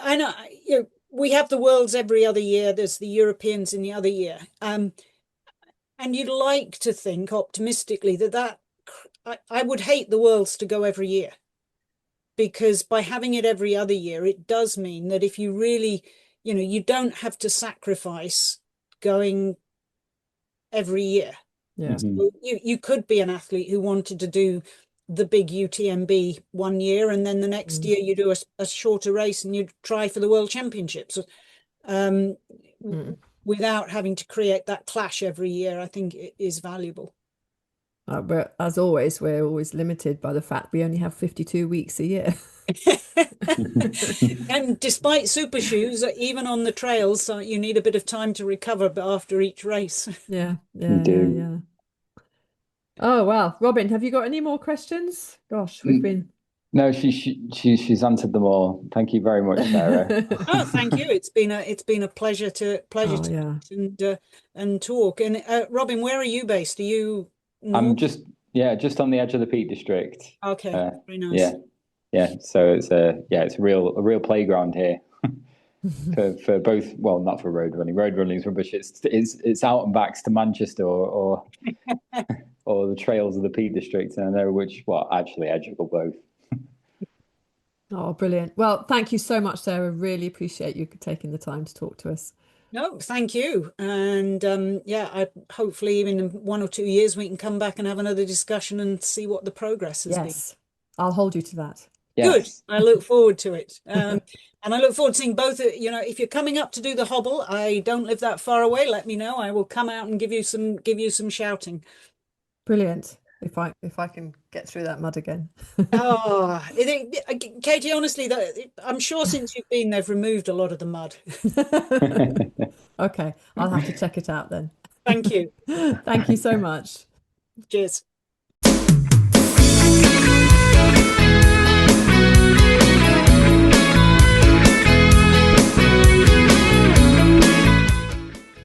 Speaker 3: I know we have the Worlds every other year. There's the Europeans in the other year, and you'd like to think optimistically that I would hate the Worlds to go every year, because by having it every other year, it does mean that if you really, you don't have to sacrifice going every year.
Speaker 1: Yeah.
Speaker 3: So you could be an athlete who wanted to do the big UTMB one year, and then the next year you do a shorter race and you try for the World Championships, without having to create that clash every year. I think it is valuable.
Speaker 1: But as always, we're always limited by the fact we only have 52 weeks a year.
Speaker 3: And despite super shoes, even on the trails, you need a bit of time to recover after each race.
Speaker 1: Yeah. Oh, well, Robin, have you got any more questions? Gosh, we've been.
Speaker 2: No, she's answered them all. Thank you very much, Sarah.
Speaker 3: Oh, thank you. It's been a pleasure to and talk. And Robin, where are you based? Are you north?
Speaker 2: I'm just on the edge of the Peak District.
Speaker 3: Okay, very nice.
Speaker 2: Yeah. So it's a real playground here for both. Well, not for road running. Road running is rubbish. It's out and backs to Manchester or or the trails of the Peak District, and I know actually I juggle both.
Speaker 1: Oh, brilliant. Well, thank you so much, Sarah. Really appreciate you taking the time to talk to us.
Speaker 3: No, thank you. And I hopefully even in 1 or 2 years we can come back and have another discussion and see what the progress has been.
Speaker 1: Yes, I'll hold you to that.
Speaker 2: Yes.
Speaker 3: Good. I look forward to it. And I look forward to seeing both. If you're coming up to do the hobble, I don't live that far away. Let me know. I will come out and give you some shouting.
Speaker 1: Brilliant. If I can get through that mud again.
Speaker 3: Oh, Katie, honestly, I'm sure since you've been, they've removed a lot of the mud.
Speaker 1: Okay, I'll have to check it out then.
Speaker 3: Thank you.
Speaker 1: Thank you so much.
Speaker 3: Cheers.